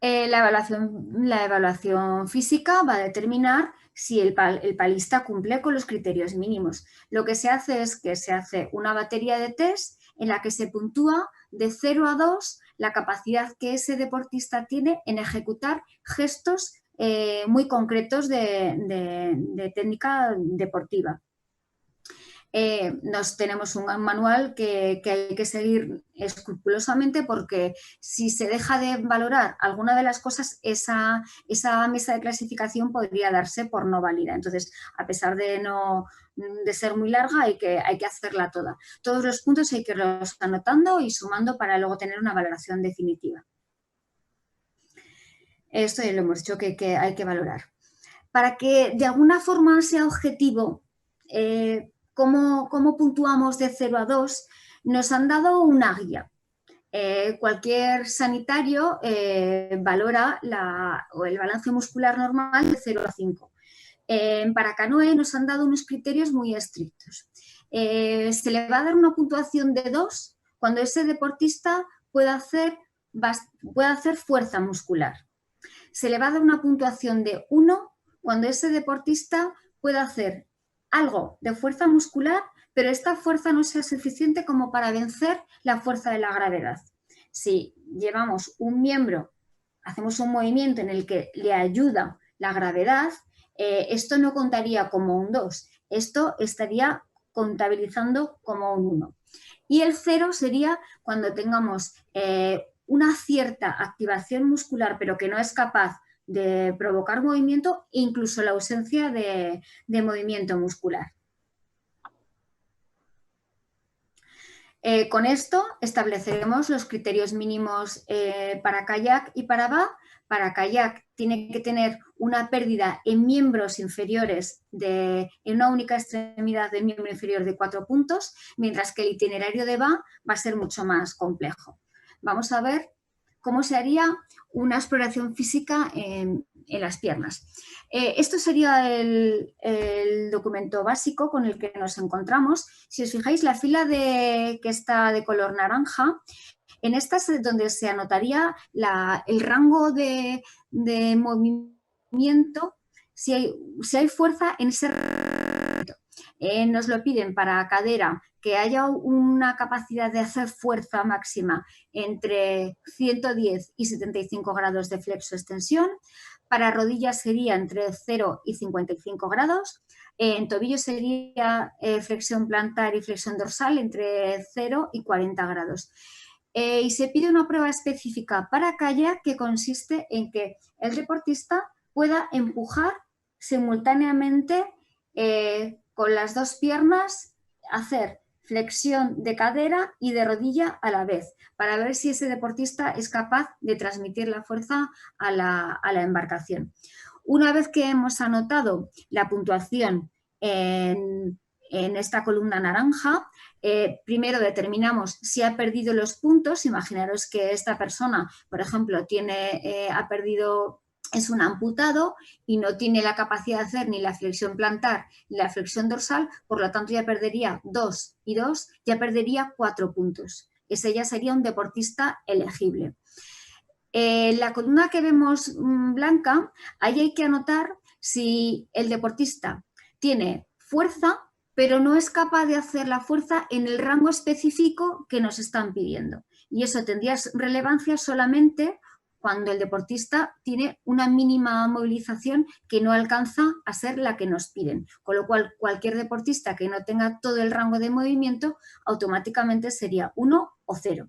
La evaluación física va a determinar si el palista cumple con los criterios mínimos. Lo que se hace es que se hace una batería de test en la que se puntúa de 0 a 2 la capacidad que ese deportista tiene en ejecutar gestos muy concretos de técnica deportiva. Tenemos un manual que hay que seguir escrupulosamente, porque si se deja de valorar alguna de las cosas, esa mesa de clasificación podría darse por no válida. Entonces, a pesar de ser muy larga, hay que hacerla toda. Todos los puntos hay que irlos anotando y sumando para luego tener una valoración definitiva. Esto ya lo hemos dicho que hay que valorar. Para que de alguna forma sea objetivo, ¿cómo puntuamos de 0 a 2? Nos han dado una guía. Cualquier sanitario valora el balance muscular normal de 0 a 5. En Paracanoe nos han dado unos criterios muy estrictos. Se le va a dar una puntuación de 2 cuando ese deportista pueda hacer fuerza muscular. Se le va a dar una puntuación de 1 cuando ese deportista pueda hacer algo de fuerza muscular, pero esta fuerza no sea suficiente como para vencer la fuerza de la gravedad. si llevamos un miembro, hacemos un movimiento en el que le ayuda la gravedad, esto no contaría como un 2, esto estaría contabilizando como un 1. Y el 0 sería cuando tengamos una cierta activación muscular, pero que no es capaz de provocar movimiento, e incluso la ausencia de movimiento muscular. Con esto estableceremos los criterios mínimos para kayak y para VA. Para kayak tiene que tener una pérdida en miembros inferiores en una única extremidad de miembro inferior de 4 puntos, mientras que el itinerario de VA va a ser mucho más complejo. Vamos a ver cómo se haría una exploración física en las piernas. Esto sería el documento básico con el que nos encontramos. Si os fijáis, la fila que está de color naranja, en esta es donde se anotaría el rango de movimiento, si hay fuerza en ese rango. Nos lo piden para cadera, que haya una capacidad de hacer fuerza máxima entre 110 y 75 grados de flexo-extensión. Para rodillas sería entre 0 y 55 grados. En tobillo sería flexión plantar y flexión dorsal entre 0 y 40 grados. Y se pide una prueba específica para kayak que consiste en que el deportista pueda empujar simultáneamente con las dos piernas, hacer flexión de cadera y de rodilla a la vez, para ver si ese deportista es capaz de transmitir la fuerza a la embarcación. Una vez que hemos anotado la puntuación en esta columna naranja, primero determinamos si ha perdido los puntos. Imaginaros que esta persona, por ejemplo, es un amputado y no tiene la capacidad de hacer ni la flexión plantar ni la flexión dorsal, por lo tanto ya perdería 2 y 2, ya perdería 4 puntos. Ese ya sería un deportista elegible. La columna que vemos blanca, ahí hay que anotar si el deportista tiene fuerza, pero no es capaz de hacer la fuerza en el rango específico que nos están pidiendo. Y eso tendría relevancia solamente cuando el deportista tiene una mínima movilización que no alcanza a ser la que nos piden. Con lo cual, cualquier deportista que no tenga todo el rango de movimiento, automáticamente sería 1 o 0.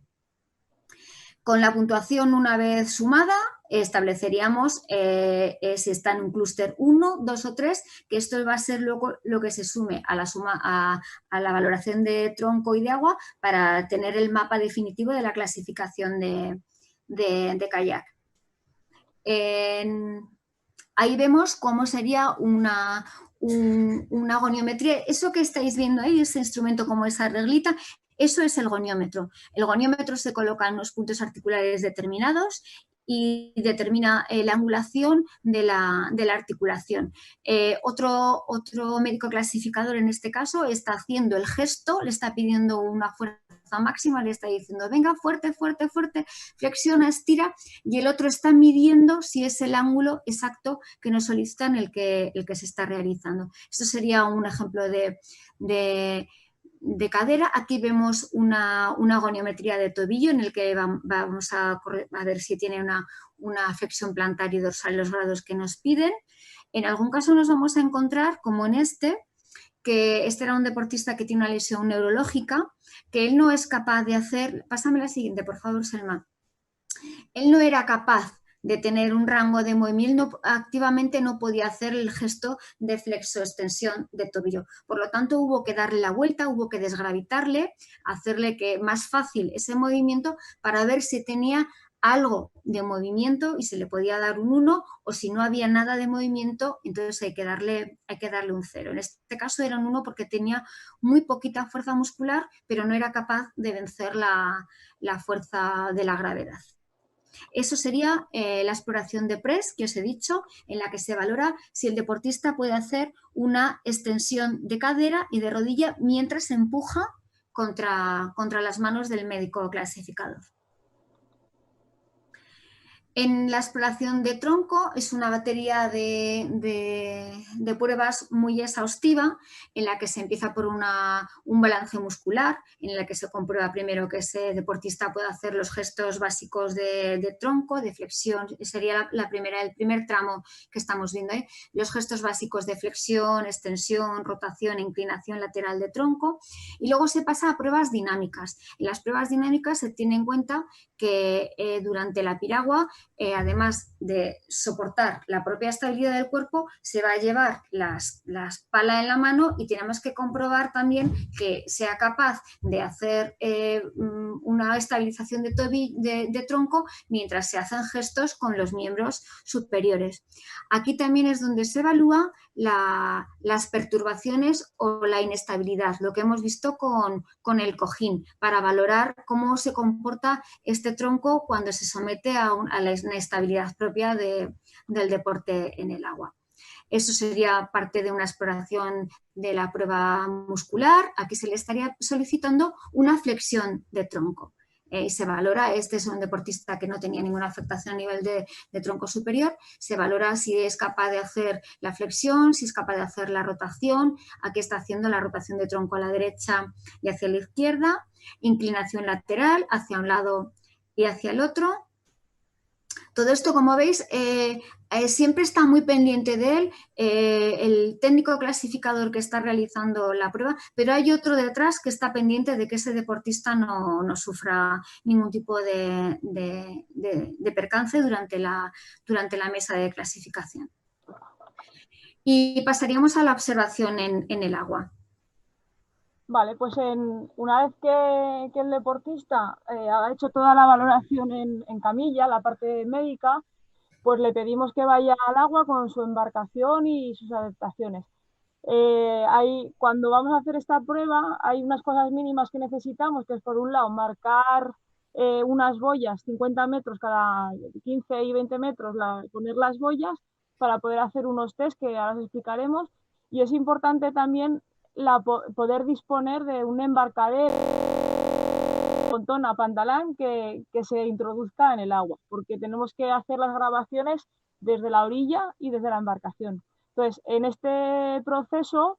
Con la puntuación una vez sumada, estableceríamos si está en un clúster 1, 2 o 3, que esto va a ser luego lo que se sume a la valoración de tronco y de agua para tener el mapa definitivo de la clasificación de kayak. Ahí vemos cómo sería una goniometría. Eso que estáis viendo ahí, ese instrumento como esa reglita, eso es el goniómetro. El goniómetro se coloca en unos puntos articulares determinados y determina la angulación de la articulación. Otro médico clasificador en este caso está haciendo el gesto, le está pidiendo una fuerza máxima, le está diciendo venga, fuerte, fuerte, fuerte, flexiona, estira, y el otro está midiendo si es el ángulo exacto que nos solicitan el que se está realizando. Esto sería un ejemplo de cadera. Aquí vemos una goniometría de tobillo en el que vamos a ver si tiene una flexión plantar y dorsal los grados que nos piden. En algún caso nos vamos a encontrar, como en que este era un deportista que tiene una lesión neurológica, que él no es capaz de hacer, pásame la siguiente, por favor, Selma. Él no era capaz de tener un rango de movimiento, activamente no podía hacer el gesto de flexo-extensión de tobillo. Por lo tanto, hubo que darle la vuelta, hubo que desgravitarle, hacerle que más fácil ese movimiento para ver si tenía algo de movimiento y se le podía dar un 1, o si no había nada de movimiento, entonces hay que darle un 0. En este caso era un 1 porque tenía muy poquita fuerza muscular, pero no era capaz de vencer la fuerza de la gravedad. Eso sería la exploración de press que os he dicho, en la que se valora si el deportista puede hacer una extensión de cadera y de rodilla mientras se empuja contra las manos del médico clasificador. En la exploración de tronco es una batería de pruebas muy exhaustiva en la que se empieza por un balance muscular, en la que se comprueba primero que ese deportista puede hacer los gestos básicos de tronco, de flexión, sería el primer tramo que estamos viendo ahí, los gestos básicos de flexión, extensión, rotación e inclinación lateral de tronco, y luego se pasa a pruebas dinámicas. En las pruebas dinámicas se tiene en cuenta que durante la piragua, además de soportar la propia estabilidad del cuerpo, se va a llevar la pala en la mano y tenemos que comprobar también que sea capaz de hacer una estabilización de tronco mientras se hacen gestos con los miembros superiores. Aquí también es donde se evalúa las perturbaciones o la inestabilidad, lo que hemos visto con el cojín, para valorar cómo se comporta este tronco cuando se somete a la inestabilidad propia del deporte en el agua. Eso sería parte de una exploración de la prueba muscular. Aquí se le estaría solicitando una flexión de tronco. Y se valora, este es un deportista que no tenía ninguna afectación a nivel de tronco superior, se valora si es capaz de hacer la flexión, si es capaz de hacer la rotación. Aquí está haciendo la rotación de tronco a la derecha y hacia la izquierda, inclinación lateral hacia un lado y hacia el otro. Todo esto, como veis, siempre está muy pendiente de él el técnico clasificador que está realizando la prueba, pero hay otro detrás que está pendiente de que ese deportista no sufra ningún tipo de percance durante la mesa de clasificación. Y pasaríamos a la observación en el agua. Vale, pues una vez que el deportista ha hecho toda la valoración en camilla, la parte médica, pues le pedimos que vaya al agua con su embarcación y sus adaptaciones. Cuando vamos a hacer esta prueba hay unas cosas mínimas que necesitamos, que es por un lado marcar unas boyas 50 metros cada 15 y 20 metros, poner las boyas para poder hacer unos test que ahora os explicaremos, y es importante también poder disponer de un embarcadero pontona pantalán que se introduzca en el agua, porque tenemos que hacer las grabaciones desde la orilla y desde la embarcación. Entonces, en este proceso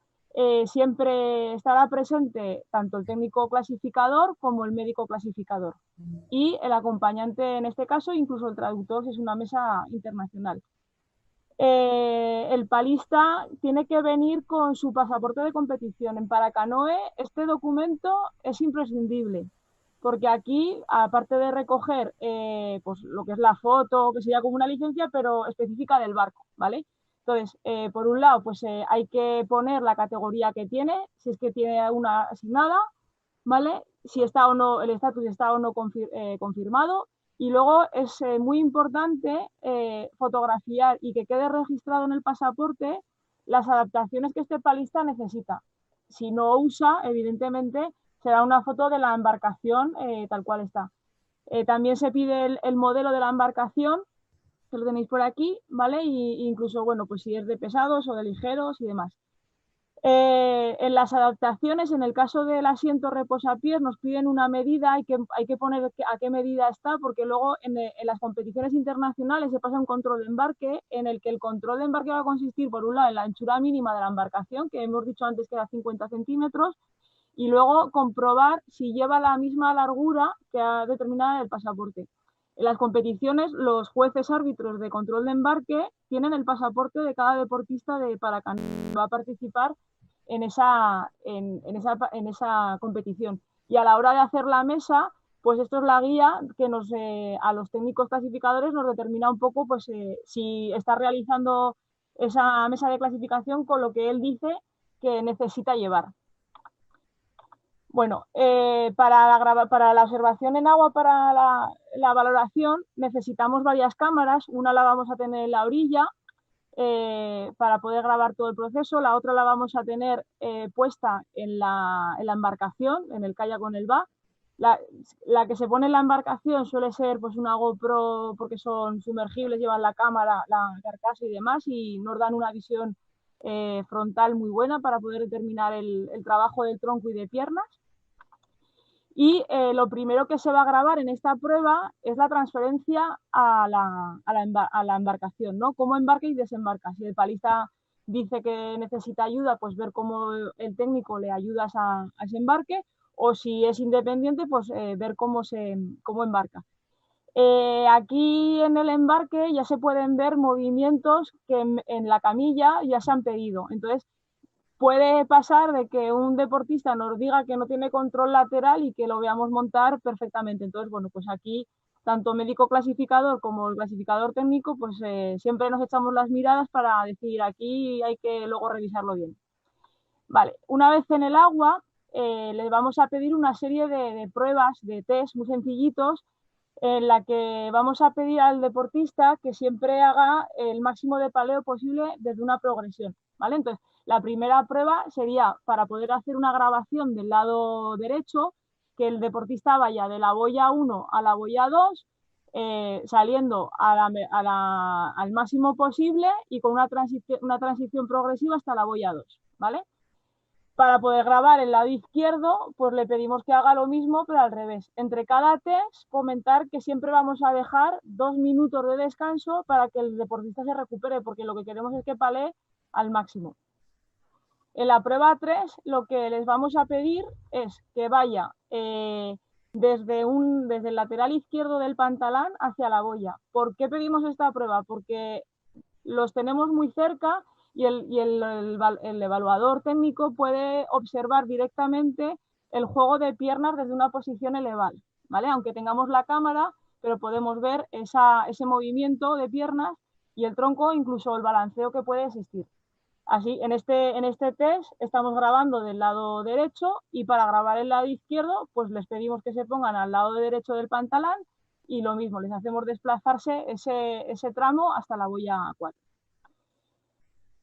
siempre estará presente tanto el técnico clasificador como el médico clasificador y el acompañante en este caso, incluso el traductor si es una mesa internacional. El palista tiene que venir con su pasaporte de competición. En Paracanoe este documento es imprescindible, porque aquí, aparte de recoger pues lo que es la foto, que sería como una licencia, pero específica del barco, ¿vale? Entonces, por un lado, pues hay que poner la categoría que tiene, si es que tiene una asignada, ¿vale? Si está o no, el estatus está o no confirmado. Y luego es muy importante fotografiar y que quede registrado en el pasaporte las adaptaciones que este palista necesita. Si no usa, evidentemente, será una foto de la embarcación tal cual está. También se pide el modelo de la embarcación, que lo tenéis por aquí, ¿vale? Y incluso, bueno, pues si es de pesados o de ligeros y demás. En las adaptaciones, en el caso del asiento reposapiés, nos piden una medida, hay que poner a qué medida está, porque luego en las competiciones internacionales se pasa un control de embarque, en el que el control de embarque va a consistir, por un lado, en la anchura mínima de la embarcación, que hemos dicho antes que era 50 centímetros, y luego comprobar si lleva la misma largura que ha determinado el pasaporte. En las competiciones, los jueces árbitros de control de embarque tienen el pasaporte de cada deportista de Paracanoe que va a participar en esa competición. Y a la hora de hacer la mesa, pues esto es la guía que a los técnicos clasificadores nos determina un poco pues, si está realizando esa mesa de clasificación con lo que él dice que necesita llevar. Bueno, para la observación en agua, para la valoración, necesitamos varias cámaras. Una la vamos a tener en la orilla para poder grabar todo el proceso. La otra la vamos a tener puesta en la embarcación, en el kayak o en el BA. La que se pone en la embarcación suele ser pues una GoPro, porque son sumergibles, llevan la cámara, la carcasa y demás, y nos dan una visión frontal muy buena para poder determinar el trabajo del tronco y de piernas. Y lo primero que se va a grabar en esta prueba es la transferencia a la embarcación, ¿no? Cómo embarca y desembarca. Si el palista dice que necesita ayuda, pues ver cómo el técnico le ayuda a ese embarque, o si es independiente, pues ver cómo embarca. Aquí en el embarque ya se pueden ver movimientos que en la camilla ya se han pedido. Entonces, puede pasar de que un deportista nos diga que no tiene control lateral y que lo veamos montar perfectamente. Entonces, bueno, pues aquí tanto médico clasificador como el clasificador técnico, pues siempre nos echamos las miradas para decir aquí hay que luego revisarlo bien. Vale, una vez en el agua, les vamos a pedir una serie de pruebas, de test muy sencillitos, en la que vamos a pedir al deportista que siempre haga el máximo de paleo posible desde una progresión, ¿vale? Entonces, la primera prueba sería para poder hacer una grabación del lado derecho, que el deportista vaya de la boya 1 a la boya 2, saliendo al máximo posible y con una transición progresiva hasta la boya 2, ¿vale? Para poder grabar el lado izquierdo, pues le pedimos que haga lo mismo, pero al revés. Entre cada test, comentar que siempre vamos a dejar 2 minutos de descanso para que el deportista se recupere, porque lo que queremos es que palee al máximo. En la prueba 3, lo que les vamos a pedir es que vaya desde el lateral izquierdo del pantalón hacia la boya. ¿Por qué pedimos esta prueba? Porque los tenemos muy cerca y el evaluador técnico puede observar directamente el juego de piernas desde una posición elevada, ¿vale? Aunque tengamos la cámara, pero podemos ver ese movimiento de piernas y el tronco, incluso el balanceo que puede existir. Así, en este test estamos grabando del lado derecho y para grabar el lado izquierdo, pues les pedimos que se pongan al lado derecho del pantalón y lo mismo, les hacemos desplazarse ese tramo hasta la boya 4.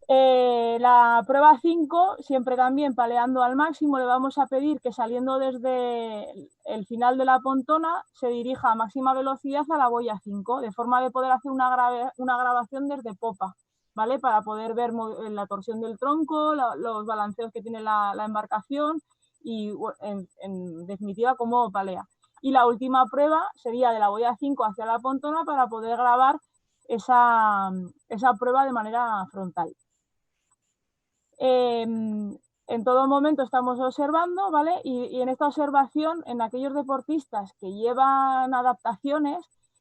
La prueba 5, siempre también paleando al máximo, le vamos a pedir que saliendo desde el final de la pontona se dirija a máxima velocidad a la boya 5, de forma de poder hacer una grabación desde popa, ¿vale? Para poder ver la torsión del tronco, los balanceos que tiene la embarcación y, en definitiva, cómo palea. Y la última prueba sería de la boya 5 hacia la pontona para poder grabar esa prueba de manera frontal. En todo momento estamos observando, ¿vale? Y en esta observación, en aquellos deportistas que llevan adaptaciones,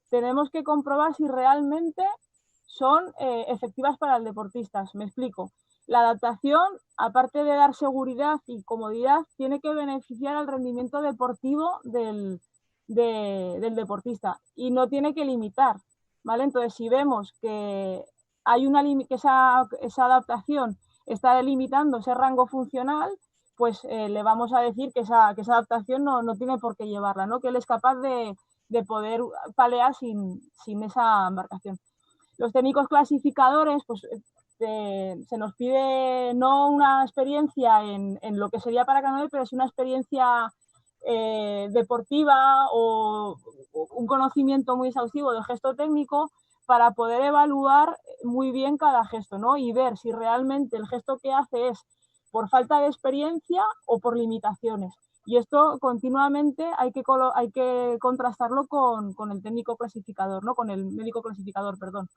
tenemos que comprobar si realmente son efectivas para el deportista. Me explico. La adaptación, aparte de dar seguridad y comodidad, tiene que beneficiar al rendimiento deportivo del deportista y no tiene que limitar, ¿vale? Entonces, si vemos que hay que esa adaptación está delimitando ese rango funcional, pues le vamos a decir que esa adaptación no tiene por qué llevarla, ¿no? Que él es capaz de poder palear sin esa embarcación. Los técnicos clasificadores, pues se nos pide no una experiencia en lo que sería para canoe, pero sí una experiencia deportiva o un conocimiento muy exhaustivo del gesto técnico para poder evaluar muy bien cada gesto, ¿no? Y ver si realmente el gesto que hace es por falta de experiencia o por limitaciones. Y esto continuamente hay que contrastarlo con el técnico clasificador, ¿no? Con el médico clasificador, perdón.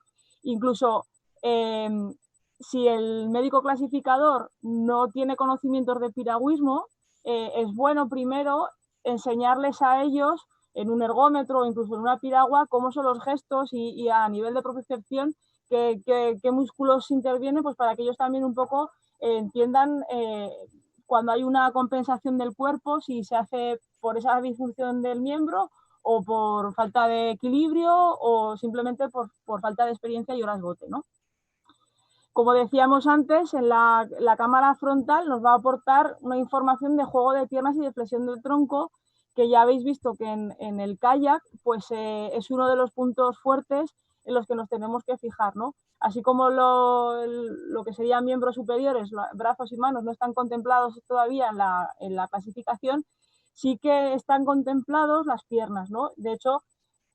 Incluso si el médico clasificador no tiene conocimientos de piragüismo, es bueno primero enseñarles a ellos en un ergómetro o incluso en una piragua cómo son los gestos y a nivel de propiocepción qué músculos intervienen, pues para que ellos también un poco entiendan cuando hay una compensación del cuerpo, si se hace por esa disfunción del miembro o por falta de equilibrio o simplemente por falta de experiencia y horas bote, ¿no? Como decíamos antes, en la cámara frontal nos va a aportar una información de juego de piernas y de flexión del tronco, que ya habéis visto que en el kayak pues, es uno de los puntos fuertes en los que nos tenemos que fijar, ¿no? Así como lo que serían miembros superiores, brazos y manos, no están contemplados todavía en la clasificación, sí que están contemplados las piernas, ¿no? De hecho,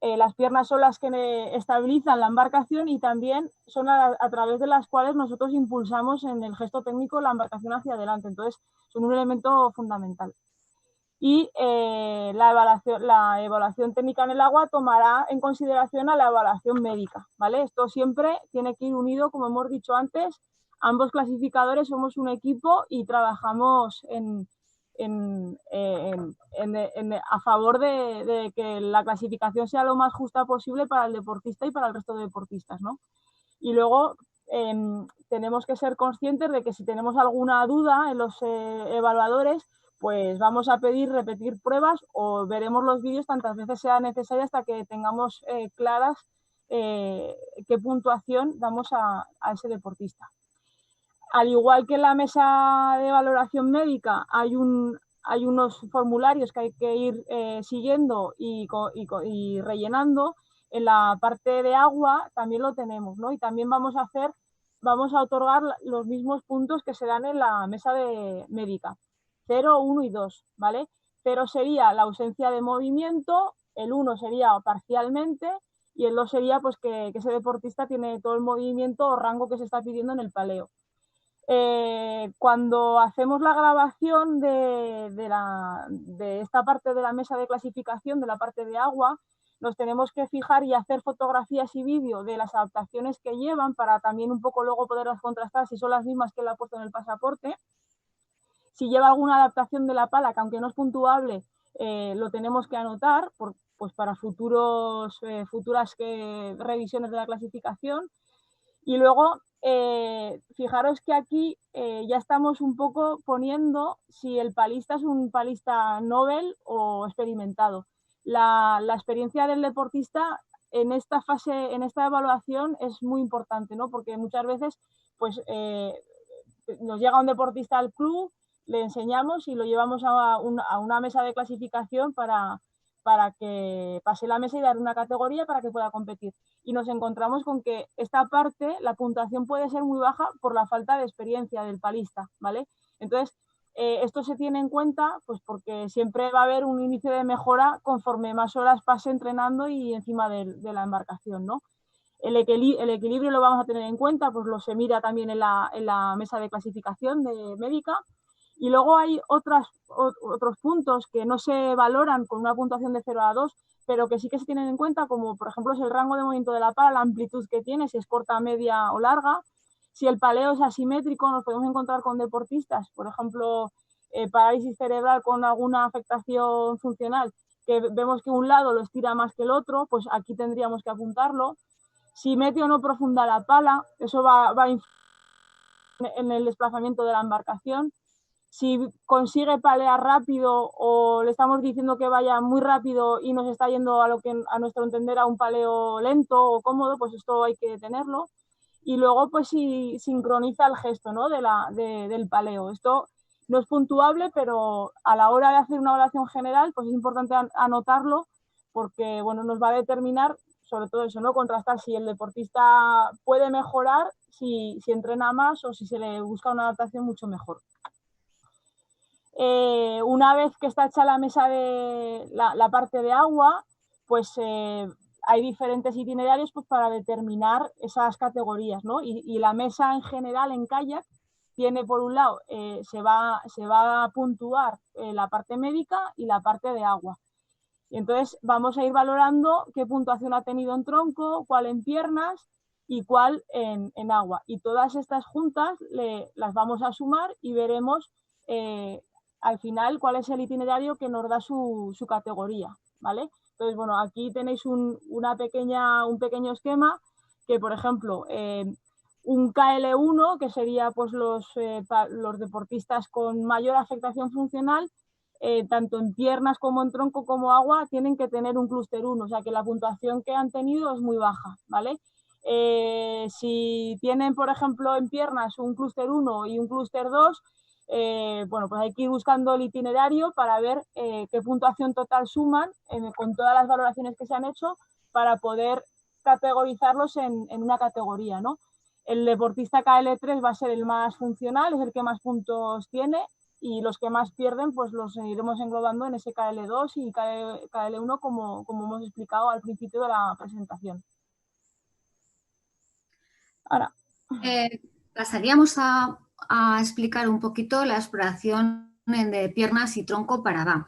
las piernas son las que estabilizan la embarcación y también son a través de las cuales nosotros impulsamos en el gesto técnico la embarcación hacia adelante. Entonces, son un elemento fundamental. y la evaluación técnica en el agua tomará en consideración a la evaluación médica, ¿vale? Esto siempre tiene que ir unido, como hemos dicho antes, ambos clasificadores somos un equipo y trabajamos a favor de que la clasificación sea lo más justa posible para el deportista y para el resto de deportistas, ¿no? Y luego tenemos que ser conscientes de que si tenemos alguna duda en los evaluadores, pues vamos a pedir repetir pruebas o veremos los vídeos tantas veces sea necesario hasta que tengamos claras qué puntuación damos a ese deportista. Al igual que en la mesa de valoración médica hay unos formularios que hay que ir siguiendo y rellenando, en la parte de agua también lo tenemos, ¿no? Y también vamos a otorgar los mismos puntos que se dan en la mesa de médica. 0, 1 y 2, ¿vale? 0 sería la ausencia de movimiento, el 1 sería parcialmente y el 2 sería pues que ese deportista tiene todo el movimiento o rango que se está pidiendo en el paleo. Cuando hacemos la grabación de esta parte de la mesa de clasificación, de la parte de agua, nos tenemos que fijar y hacer fotografías y vídeo de las adaptaciones que llevan para también un poco luego poderlas contrastar si son las mismas que él ha puesto en el pasaporte. Si lleva alguna adaptación de la pala, que aunque no es puntuable, lo tenemos que anotar pues para futuras revisiones de la clasificación. Y luego, fijaros que aquí ya estamos un poco poniendo si el palista es un palista novel o experimentado. La experiencia del deportista en esta fase, en esta evaluación es muy importante, ¿no? Porque muchas veces pues, nos llega un deportista al club, le enseñamos y lo llevamos a una mesa de clasificación para que pase la mesa y dar una categoría para que pueda competir. Y nos encontramos con que esta parte, la puntuación puede ser muy baja por la falta de experiencia del palista, ¿vale? Entonces, esto se tiene en cuenta pues porque siempre va a haber un índice de mejora conforme más horas pase entrenando y encima de la embarcación, ¿no? El equilibrio lo vamos a tener en cuenta, pues lo se mira también en la mesa de clasificación de médica. Y luego hay otros puntos que no se valoran con una puntuación de 0 a 2, pero que sí que se tienen en cuenta, como por ejemplo es el rango de movimiento de la pala, la amplitud que tiene, si es corta, media o larga. Si el paleo es asimétrico, nos podemos encontrar con deportistas, por ejemplo, parálisis cerebral con alguna afectación funcional, que vemos que un lado lo estira más que el otro, pues aquí tendríamos que apuntarlo. Si mete o no profunda la pala, eso va a influir en el desplazamiento de la embarcación. Si consigue palear rápido o le estamos diciendo que vaya muy rápido y nos está yendo a lo que a nuestro entender a un paleo lento o cómodo, pues esto hay que tenerlo. Y luego pues si sincroniza el gesto, ¿no? del paleo. Esto no es puntuable, pero a la hora de hacer una evaluación general pues es importante anotarlo porque bueno, nos va a determinar sobre todo eso, ¿no? Contrastar si el deportista puede mejorar, si entrena más o si se le busca una adaptación mucho mejor. Una vez que está hecha la mesa de la parte de agua, pues hay diferentes itinerarios pues, para determinar esas categorías, ¿no? Y la mesa en general en kayak tiene por un lado, se va a puntuar la parte médica y la parte de agua. Y entonces vamos a ir valorando qué puntuación ha tenido en tronco, cuál en piernas y cuál en agua. Y todas estas juntas las vamos a sumar y veremos al final cuál es el itinerario que nos da su categoría, ¿vale? Entonces, bueno, aquí tenéis un pequeño esquema que, por ejemplo, un KL1, que sería pues los deportistas con mayor afectación funcional, tanto en piernas como en tronco como agua, tienen que tener un clúster 1, o sea que la puntuación que han tenido es muy baja, ¿vale? Si tienen, por ejemplo, en piernas un clúster 1 y un clúster 2, bueno, pues hay que ir buscando el itinerario para ver qué puntuación total suman con todas las valoraciones que se han hecho para poder categorizarlos en una categoría, ¿no? El deportista KL3 va a ser el más funcional, es el que más puntos tiene, y los que más pierden pues los iremos englobando en ese KL2 y KL1 como hemos explicado al principio de la presentación. Ahora pasaríamos a explicar un poquito la exploración de piernas y tronco para VA.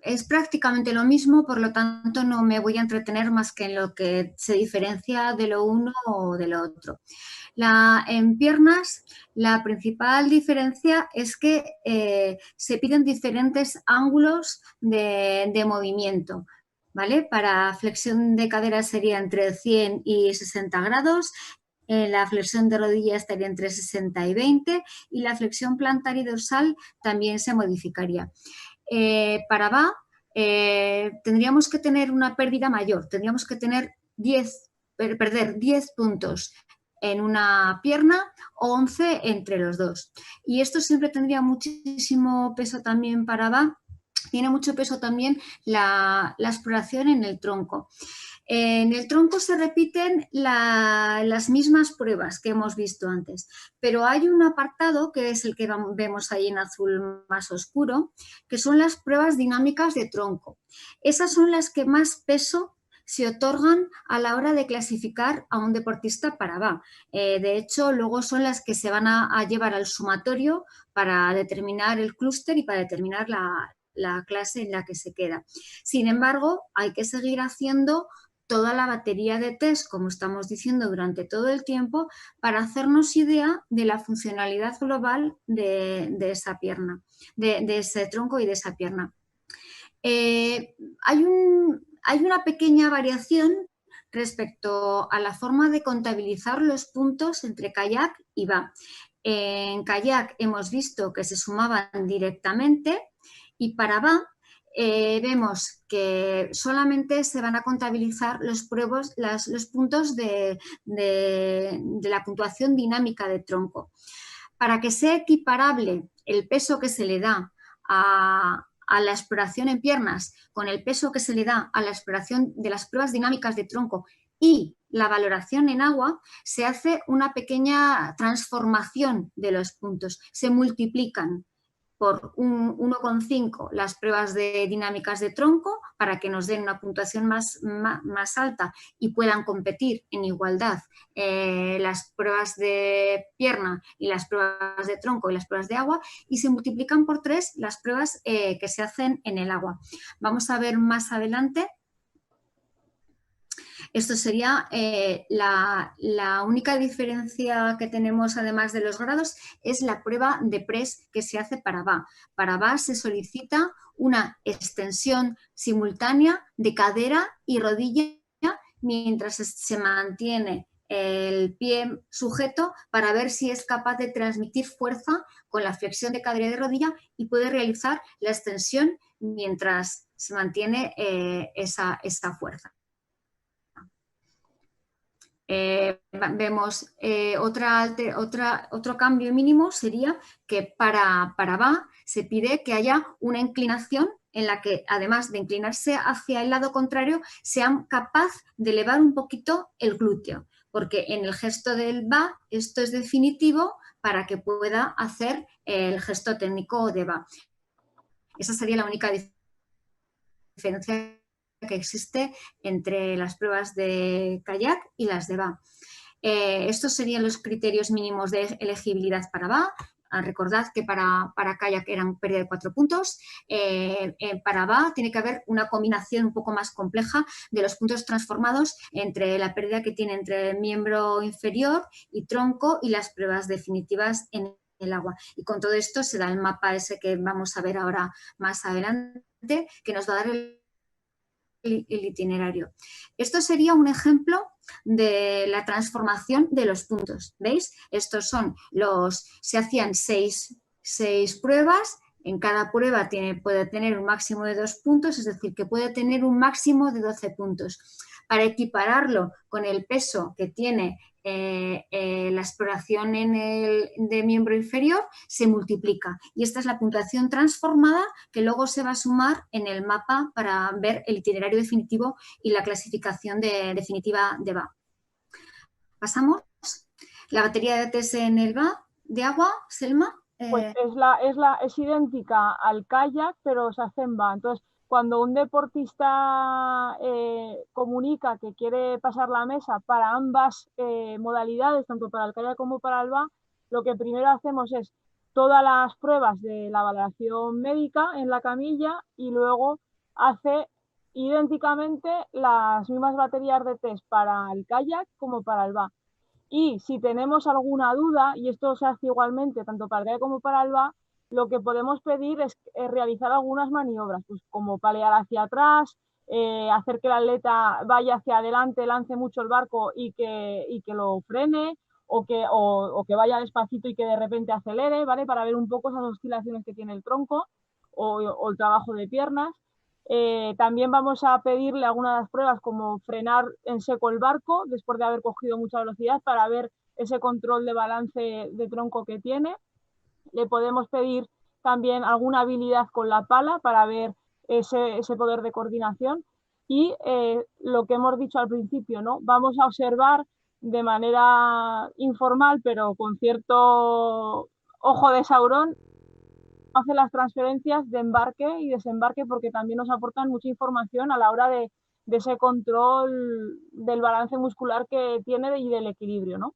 Es prácticamente lo mismo, por lo tanto no me voy a entretener más que en lo que se diferencia de lo uno o de lo otro. En piernas, la principal diferencia es que se piden diferentes ángulos de movimiento, ¿vale? Para flexión de cadera sería entre 100 y 60 grados, la flexión de rodilla estaría entre 60 y 20 y la flexión plantar y dorsal también se modificaría. Para VA tendríamos que tener una pérdida mayor, tendríamos que perder 10 puntos en una pierna o 11 entre los dos. Y esto siempre tendría muchísimo peso también para VA. Tiene mucho peso también la exploración en el tronco. En el tronco se repiten las mismas pruebas que hemos visto antes, pero hay un apartado que es el que vemos ahí en azul más oscuro, que son las pruebas dinámicas de tronco. Esas son las que más peso se otorgan a la hora de clasificar a un deportista para VA. De hecho, luego son las que se van a llevar al sumatorio para determinar el clúster y para determinar la clase en la que se queda. Sin embargo, hay que seguir haciendo toda la batería de test, como estamos diciendo durante todo el tiempo, para hacernos idea de la funcionalidad global de esa pierna, de ese tronco y de esa pierna. Hay una pequeña variación respecto a la forma de contabilizar los puntos entre kayak y VA. En kayak hemos visto que se sumaban directamente y para VA vemos que solamente se van a contabilizar los puntos de la puntuación dinámica de tronco. Para que sea equiparable el peso que se le da a la exploración en piernas con el peso que se le da a la exploración de las pruebas dinámicas de tronco y la valoración en agua, se hace una pequeña transformación de los puntos, se multiplican por 1,5 las pruebas de dinámicas de tronco para que nos den una puntuación más alta y puedan competir en igualdad las pruebas de pierna y las pruebas de tronco y las pruebas de agua, y se multiplican por 3 las pruebas que se hacen en el agua. Vamos a ver más adelante. Esto sería la única diferencia que tenemos, además de los grados, es la prueba de press que se hace para VA. Para VA se solicita una extensión simultánea de cadera y rodilla mientras se mantiene el pie sujeto para ver si es capaz de transmitir fuerza con la flexión de cadera y de rodilla y puede realizar la extensión mientras se mantiene esa fuerza. Vemos otro cambio mínimo sería que para VA se pide que haya una inclinación en la que, además de inclinarse hacia el lado contrario, sean capaz de elevar un poquito el glúteo, porque en el gesto del VA esto es definitivo para que pueda hacer el gesto técnico de VA. Esa sería la única diferencia que existe entre las pruebas de kayak y las de VA. Estos serían los criterios mínimos de elegibilidad para VA. Recordad que para kayak eran pérdida de 4 puntos. Para VA tiene que haber una combinación un poco más compleja de los puntos transformados entre la pérdida que tiene entre el miembro inferior y tronco y las pruebas definitivas en el agua. Y con todo esto se da el mapa ese que vamos a ver ahora más adelante, que nos va a dar el itinerario. Esto sería un ejemplo de la transformación de los puntos. ¿Veis? Estos son se hacían 6 pruebas. En cada prueba puede tener un máximo de 2 puntos, es decir, que puede tener un máximo de 12 puntos. Para equipararlo con el peso que tiene la exploración de miembro inferior, se multiplica. Y esta es la puntuación transformada que luego se va a sumar en el mapa para ver el itinerario definitivo y la clasificación definitiva de VA. Pasamos. La batería de test en el VA de agua, Selma. Pues es idéntica al kayak, pero se hace en VA. Entonces, cuando un deportista comunica que quiere pasar la mesa para ambas modalidades, tanto para el kayak como para el VA, lo que primero hacemos es todas las pruebas de la valoración médica en la camilla y luego hace idénticamente las mismas baterías de test para el kayak como para el VA. Y si tenemos alguna duda, y esto se hace igualmente tanto para el kayak como para el VA, lo que podemos pedir es realizar algunas maniobras, pues como palear hacia atrás, hacer que el atleta vaya hacia adelante, lance mucho el barco y que lo frene, o que vaya despacito y que de repente acelere, ¿vale? Para ver un poco esas oscilaciones que tiene el tronco o el trabajo de piernas. También vamos a pedirle algunas de las pruebas como frenar en seco el barco después de haber cogido mucha velocidad para ver ese control de balance de tronco que tiene. Le podemos pedir también alguna habilidad con la pala para ver ese poder de coordinación. Y lo que hemos dicho al principio, ¿no? Vamos a observar de manera informal, pero con cierto ojo de Saurón, hace las transferencias de embarque y desembarque, porque también nos aportan mucha información a la hora de ese control del balance muscular que tiene y del equilibrio, ¿no?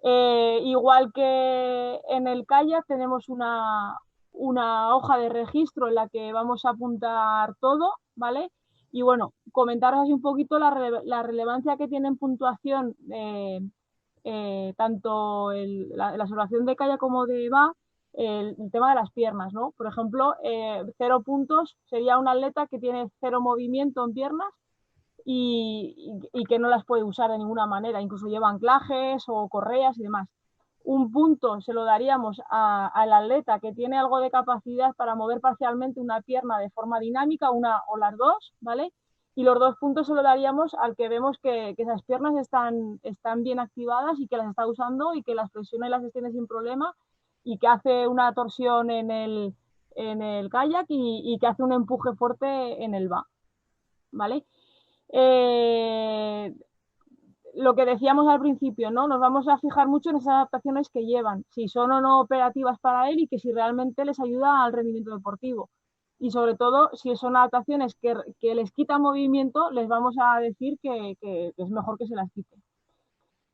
Igual que en el kayak tenemos una hoja de registro en la que vamos a apuntar todo, ¿vale? Y bueno, comentaros así un poquito la relevancia que tiene en puntuación tanto la observación de kayak como de VA, el tema de las piernas, ¿no? Por ejemplo, 0 puntos sería un atleta que tiene 0 movimiento en piernas y que no las puede usar de ninguna manera, incluso lleva anclajes o correas y demás. 1 punto se lo daríamos al atleta que tiene algo de capacidad para mover parcialmente una pierna de forma dinámica, una o las dos, ¿vale? Y los 2 puntos se lo daríamos al que vemos que esas piernas están bien activadas y que las está usando y que las flexiona y las extiende sin problema y que hace una torsión en el kayak y que hace un empuje fuerte en el VA, ¿vale? Lo que decíamos al principio, ¿no? Nos vamos a fijar mucho en esas adaptaciones que llevan, si son o no operativas para él y que si realmente les ayuda al rendimiento deportivo. Y sobre todo, si son adaptaciones que les quitan movimiento, les vamos a decir que es mejor que se las quite.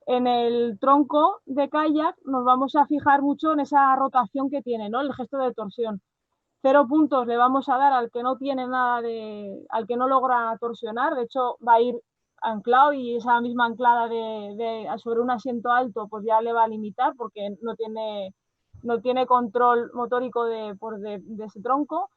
En el tronco de kayak nos vamos a fijar mucho en esa rotación que tiene, ¿no? El gesto de torsión. 0 puntos le vamos a dar al que no tiene nada al que no logra torsionar, de hecho va a ir anclado y esa misma anclada sobre un asiento alto pues ya le va a limitar porque no tiene control motórico de ese tronco.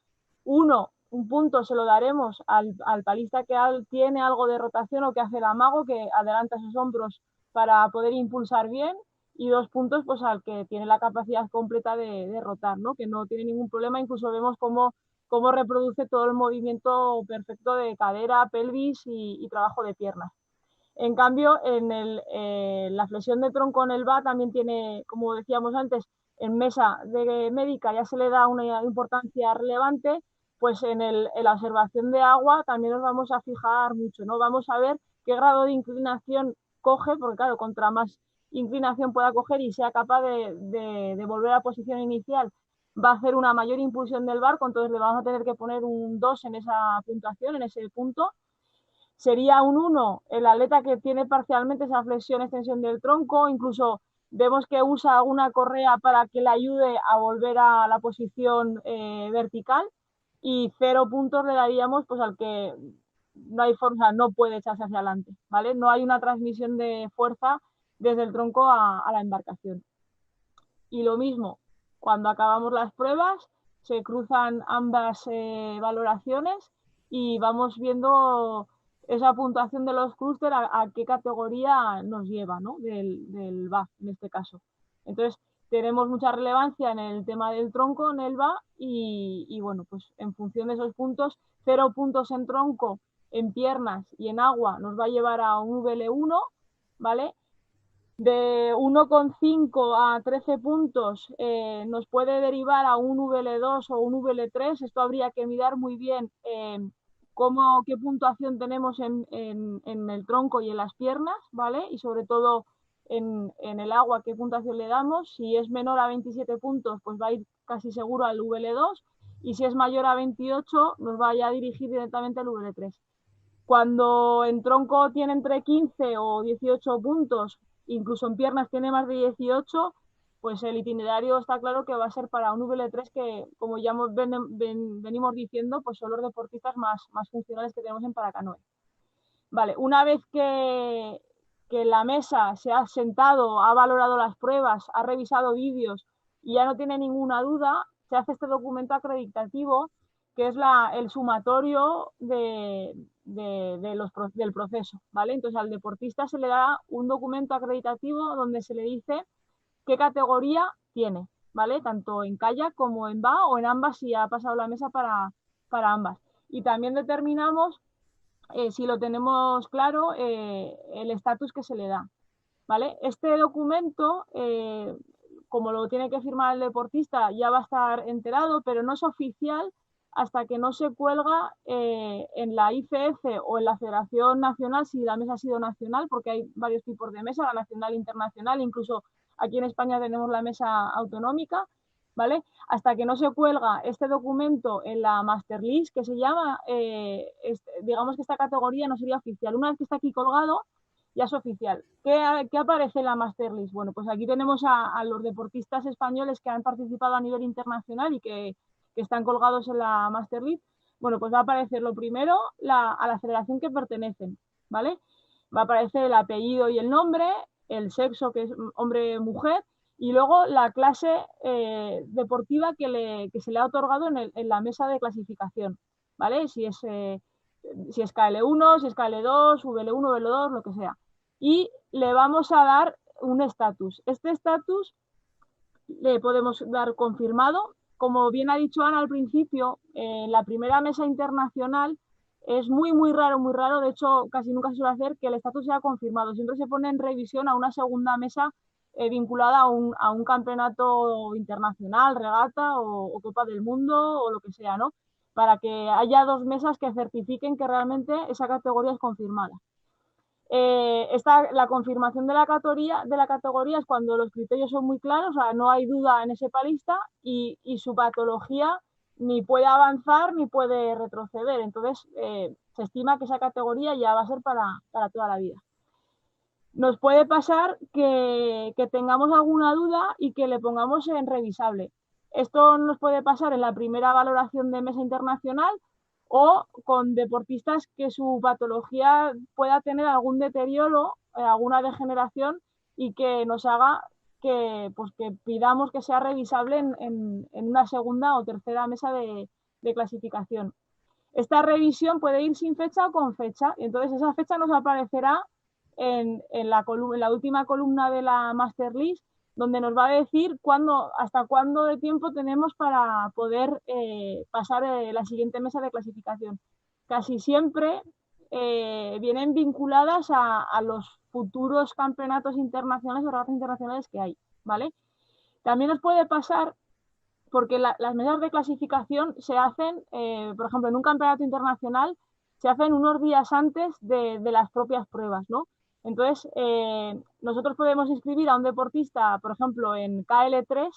Un punto se lo daremos al palista que tiene algo de rotación o que hace el amago, que adelanta sus hombros para poder impulsar bien, y 2 puntos pues al que tiene la capacidad completa de rotar, ¿no? Que no tiene ningún problema, incluso vemos cómo reproduce todo el movimiento perfecto de cadera, pelvis y trabajo de piernas. En cambio, la flexión de tronco en el VA también tiene, como decíamos antes, en mesa de médica ya se le da una importancia relevante, pues en la observación de agua también nos vamos a fijar mucho, ¿no? Vamos a ver qué grado de inclinación coge, porque claro, contra más inclinación pueda coger y sea capaz de volver a la posición inicial, va a hacer una mayor impulsión del barco, entonces le vamos a tener que poner un 2 en esa puntuación, en ese punto. Sería un 1 el atleta que tiene parcialmente esa flexión, extensión del tronco, incluso vemos que usa alguna correa para que le ayude a volver a la posición vertical, y 0 puntos le daríamos pues al que no hay forma, no puede echarse hacia adelante, ¿vale? No hay una transmisión de fuerza desde el tronco a la embarcación. Y lo mismo, cuando acabamos las pruebas, se cruzan ambas valoraciones y vamos viendo esa puntuación de los clústeres a qué categoría nos lleva, ¿no? Del VA, en este caso. Entonces, tenemos mucha relevancia en el tema del tronco, en el VA, y bueno, pues en función de esos puntos, 0 puntos en tronco, en piernas y en agua nos va a llevar a un VL1, ¿vale? De 1,5 a 13 puntos nos puede derivar a un VL2 o un VL3. Esto habría que mirar muy bien qué puntuación tenemos en el tronco y en las piernas, ¿vale? Y sobre todo en el agua, qué puntuación le damos. Si es menor a 27 puntos, pues va a ir casi seguro al VL2, y si es mayor a 28, nos va a dirigir directamente al VL3. Cuando en tronco tiene entre 15 o 18 puntos, incluso en piernas tiene más de 18, pues el itinerario está claro que va a ser para un VL3 que, como ya venimos diciendo, pues son los deportistas más funcionales que tenemos en paracanoe. Vale, una vez que la mesa se ha sentado, ha valorado las pruebas, ha revisado vídeos y ya no tiene ninguna duda, se hace este documento acreditativo, que es el sumatorio del proceso, ¿vale? Entonces al deportista se le da un documento acreditativo donde se le dice qué categoría tiene, ¿vale? Tanto en kayak como en VA o en ambas si ha pasado la mesa para ambas. Y también determinamos, si lo tenemos claro, el estatus que se le da, ¿vale? Este documento, como lo tiene que firmar el deportista, ya va a estar enterado, pero no es oficial hasta que no se cuelga en la ICF o en la Federación Nacional, si la mesa ha sido nacional, porque hay varios tipos de mesa, la nacional, internacional, incluso aquí en España tenemos la mesa autonómica, ¿vale? Hasta que no se cuelga este documento en la Master List, que se llama, digamos que esta categoría no sería oficial. Una vez que está aquí colgado, ya es oficial. ¿Qué aparece en la Master List? Bueno, pues aquí tenemos a los deportistas españoles que han participado a nivel internacional y que están colgados en la Master List. Bueno, pues va a aparecer lo primero a la federación que pertenecen, ¿vale? Va a aparecer el apellido y el nombre, el sexo, que es hombre o mujer, y luego la clase deportiva que se le ha otorgado en la mesa de clasificación, ¿vale? Si es KL1, si es KL2, VL1, VL2, lo que sea. Y le vamos a dar un estatus. Este estatus le podemos dar confirmado. Como bien ha dicho Ana al principio, la primera mesa internacional es muy raro, de hecho casi nunca se suele hacer que el estatus sea confirmado. Siempre se pone en revisión a una segunda mesa vinculada a un campeonato internacional, regata o Copa del Mundo o lo que sea, ¿no? Para que haya dos mesas que certifiquen que realmente esa categoría es confirmada. La confirmación de la categoría es cuando los criterios son muy claros, o sea, no hay duda en ese palista y su patología ni puede avanzar ni puede retroceder. Entonces, se estima que esa categoría ya va a ser para toda la vida. Nos puede pasar que tengamos alguna duda y que le pongamos en revisable. Esto nos puede pasar en la primera valoración de mesa internacional o con deportistas que su patología pueda tener algún deterioro, alguna degeneración y que nos haga que pidamos que sea revisable en una segunda o tercera mesa de clasificación. Esta revisión puede ir sin fecha o con fecha, y entonces esa fecha nos aparecerá en la última columna de la Master List, donde nos va a decir hasta cuándo de tiempo tenemos para poder pasar la siguiente mesa de clasificación. Casi siempre vienen vinculadas a los futuros campeonatos internacionales o regatas internacionales que hay, ¿vale? También nos puede pasar porque las mesas de clasificación se hacen, por ejemplo, en un campeonato internacional, se hacen unos días antes de las propias pruebas, ¿no? Entonces, nosotros podemos inscribir a un deportista, por ejemplo, en KL3,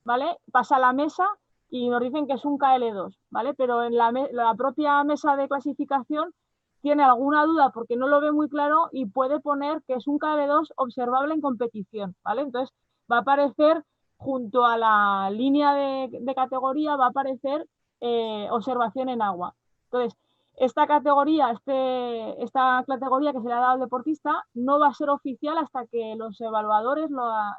¿vale? Pasa la mesa y nos dicen que es un KL2, ¿vale? Pero en la propia mesa de clasificación tiene alguna duda porque no lo ve muy claro y puede poner que es un KL2 observable en competición, ¿vale? Entonces, va a aparecer junto a la línea de categoría, va a aparecer observación en agua. Entonces, esta categoría que se le ha dado al deportista no va a ser oficial hasta que los evaluadores,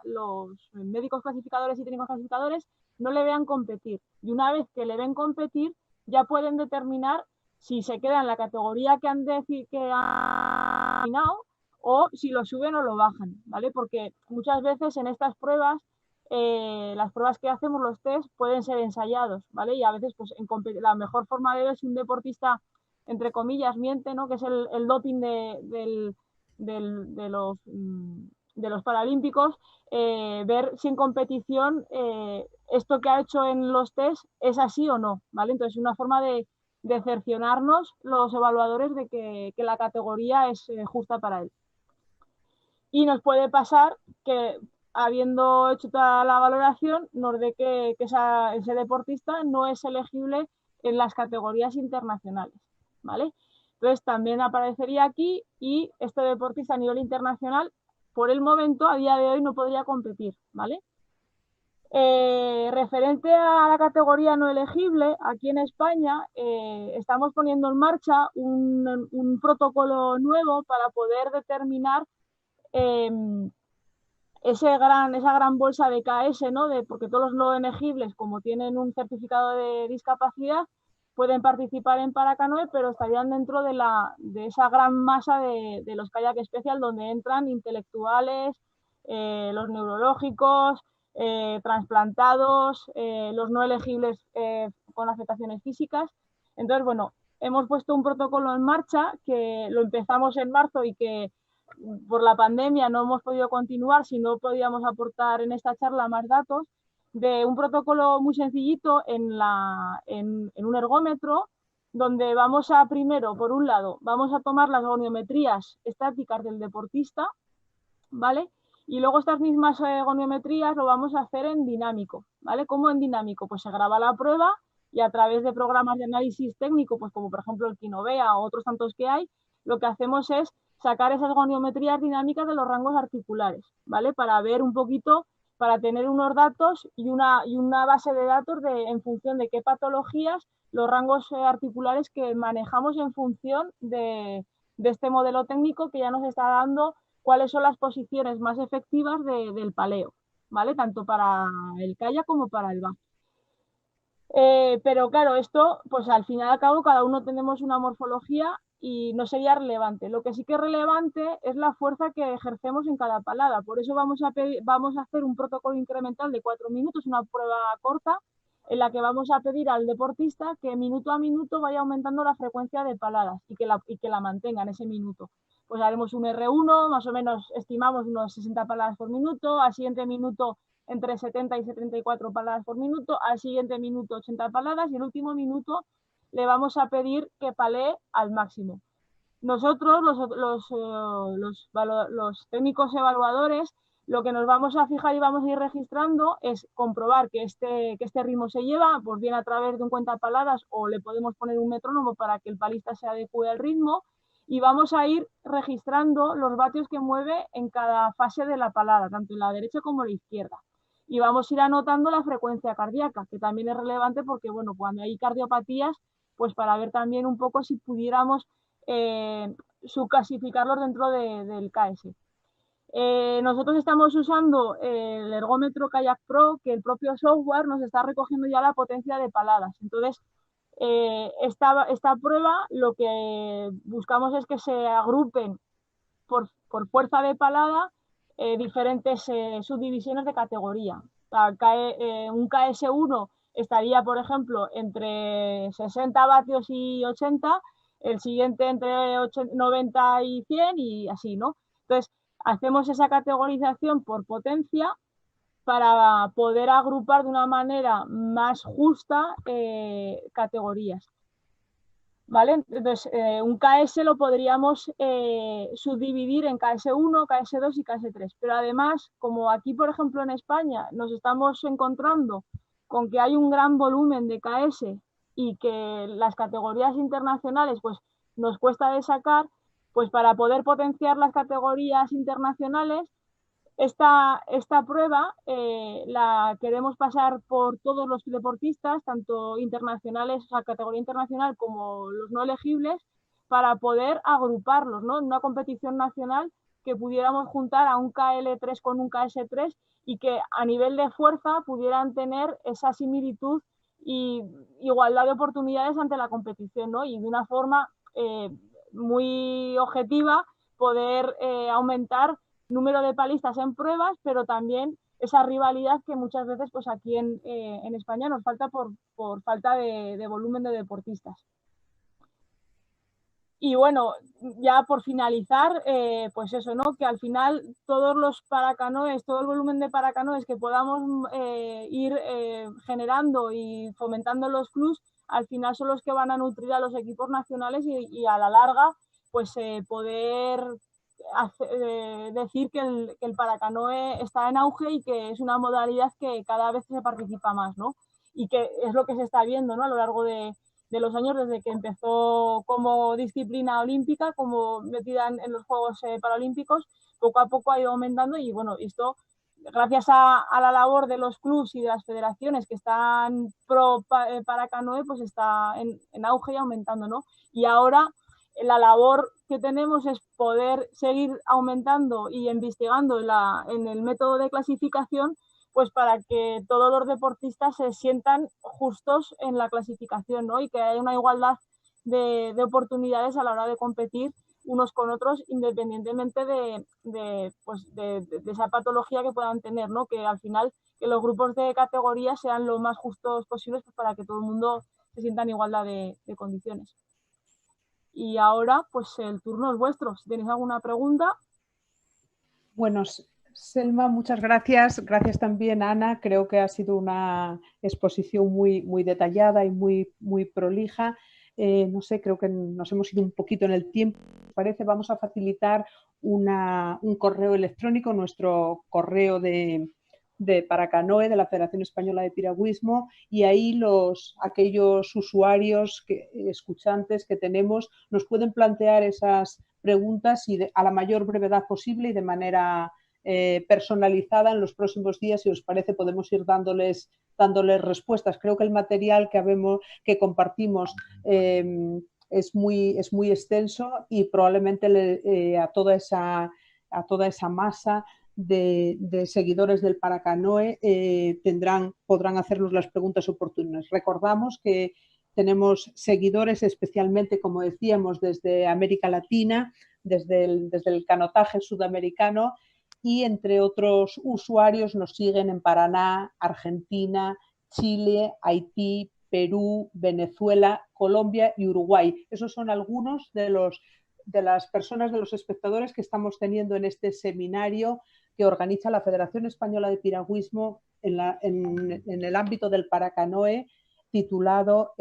los médicos clasificadores y técnicos clasificadores no le vean competir. Y una vez que le ven competir, ya pueden determinar si se queda en la categoría que han designado o si lo suben o lo bajan, ¿vale? Porque muchas veces en estas pruebas, las pruebas que hacemos, los test, pueden ser ensayados, ¿vale? Y a veces pues, la mejor forma de ver si un deportista, entre comillas, miente, ¿no? Que es el doping de los paralímpicos, ver si en competición esto que ha hecho en los test es así o no, ¿vale? Entonces, una forma de cerciorarnos los evaluadores de que la categoría es justa para él. Y nos puede pasar que, habiendo hecho toda la valoración, nos dé que ese deportista no es elegible en las categorías internacionales, ¿vale? Entonces también aparecería aquí y este deportista a nivel internacional, por el momento, a día de hoy, no podría competir, ¿vale? Referente a la categoría no elegible, aquí en España estamos poniendo en marcha un protocolo nuevo para poder determinar esa gran bolsa de KS, ¿no? Porque todos los no elegibles, como tienen un certificado de discapacidad, pueden participar en Paracanoe, pero estarían dentro de esa gran masa de los kayak especial, donde entran intelectuales, los neurológicos, trasplantados, los no elegibles con afectaciones físicas. Entonces, bueno, hemos puesto un protocolo en marcha que lo empezamos en marzo y que por la pandemia no hemos podido continuar, si no podíamos aportar en esta charla más datos, de un protocolo muy sencillito en un ergómetro, donde vamos a primero, por un lado, vamos a tomar las goniometrías estáticas del deportista, ¿vale? Y luego estas mismas goniometrías lo vamos a hacer en dinámico, ¿vale? ¿Cómo en dinámico? Pues se graba la prueba y a través de programas de análisis técnico, pues como por ejemplo el Kinovea o otros tantos que hay, lo que hacemos es sacar esas goniometrías dinámicas de los rangos articulares, ¿vale? Para ver un poquito, para tener unos datos y una base de datos en función de qué patologías, los rangos articulares que manejamos en función de este modelo técnico que ya nos está dando cuáles son las posiciones más efectivas del paleo, ¿vale? Tanto para el kayak como para el bafo. Pero claro, esto, pues al final y al cabo, cada uno tenemos una morfología y no sería relevante. Lo que sí que es relevante es la fuerza que ejercemos en cada palada. Por eso vamos a hacer un protocolo incremental de 4 minutos, una prueba corta, en la que vamos a pedir al deportista que minuto a minuto vaya aumentando la frecuencia de paladas y que la mantenga en ese minuto. Pues haremos un R1, más o menos estimamos unos 60 paladas por minuto, al siguiente minuto entre 70 y 74 paladas por minuto, al siguiente minuto 80 paladas y el último minuto le vamos a pedir que palee al máximo. Nosotros, los técnicos evaluadores, lo que nos vamos a fijar y vamos a ir registrando es comprobar que este ritmo se lleva, pues bien a través de un cuentapaladas o le podemos poner un metrónomo para que el palista se adecue al ritmo, y vamos a ir registrando los vatios que mueve en cada fase de la palada, tanto en la derecha como en la izquierda. Y vamos a ir anotando la frecuencia cardíaca, que también es relevante porque, bueno, cuando hay cardiopatías, pues para ver también un poco si pudiéramos subclasificarlos dentro del KS. Nosotros estamos usando el ergómetro Kayak Pro, que el propio software nos está recogiendo ya la potencia de paladas. Entonces, esta prueba lo que buscamos es que se agrupen por fuerza de palada diferentes subdivisiones de categoría. Un KS1 estaría, por ejemplo, entre 60 vatios y 80, el siguiente entre 90 y 100 y así, ¿no? Entonces, hacemos esa categorización por potencia para poder agrupar de una manera más justa categorías. ¿Vale? Entonces, un KS lo podríamos subdividir en KS1, KS2 y KS3. Pero además, como aquí, por ejemplo, en España, nos estamos encontrando con que hay un gran volumen de KS y que las categorías internacionales pues, nos cuesta de sacar, pues para poder potenciar las categorías internacionales, esta prueba la queremos pasar por todos los deportistas, tanto internacionales, o sea, categoría internacional, como los no elegibles, para poder agruparlos, ¿no? En una competición nacional que pudiéramos juntar a un KL3 con un KS3 y que a nivel de fuerza pudieran tener esa similitud y igualdad de oportunidades ante la competición, ¿no? Y de una forma muy objetiva poder aumentar número de palistas en pruebas, pero también esa rivalidad que muchas veces pues aquí en España nos falta por falta de volumen de deportistas. Y bueno, ya por finalizar, pues eso, ¿no? Que al final todos los paracanoes, todo el volumen de paracanoes que podamos ir generando y fomentando los clubs, al final son los que van a nutrir a los equipos nacionales y a la larga, pues poder decir que el paracanoe está en auge y que es una modalidad que cada vez se participa más, ¿no? Y que es lo que se está viendo, ¿no? A lo largo de los años, desde que empezó como disciplina olímpica, como metida en los Juegos Paralímpicos, poco a poco ha ido aumentando y bueno, esto gracias a la labor de los clubs y de las federaciones que están pro Paracanoe, pues está en auge y aumentando, ¿no? Y ahora la labor que tenemos es poder seguir aumentando y investigando en el método de clasificación, pues para que todos los deportistas se sientan justos en la clasificación, ¿no? Y que haya una igualdad de oportunidades a la hora de competir unos con otros, independientemente de esa patología que puedan tener, ¿no? Que al final que los grupos de categoría sean lo más justos posibles, pues para que todo el mundo se sienta en igualdad de condiciones. Y ahora, pues el turno es vuestro. Si tenéis alguna pregunta. Bueno, Selma, muchas gracias. Gracias también, Ana. Creo que ha sido una exposición muy detallada y muy prolija. No sé, creo que nos hemos ido un poquito en el tiempo. Parece, vamos a facilitar un correo electrónico, nuestro correo de Paracanoe, de la Federación Española de Piragüismo, y ahí aquellos usuarios, escuchantes que tenemos, nos pueden plantear esas preguntas y a la mayor brevedad posible y de manera personalizada en los próximos días. Si os parece, podemos ir dándoles respuestas. Creo que el material que compartimos es muy extenso y probablemente a toda esa masa de seguidores del Paracanoe podrán hacernos las preguntas oportunas. Recordamos que tenemos seguidores especialmente, como decíamos, desde América Latina, desde el canotaje sudamericano, y entre otros usuarios nos siguen en Paraná, Argentina, Chile, Haití, Perú, Venezuela, Colombia y Uruguay. Esos son algunos de las personas, de los espectadores que estamos teniendo en este seminario que organiza la Federación Española de Piragüismo en el ámbito del Paracanoe, titulado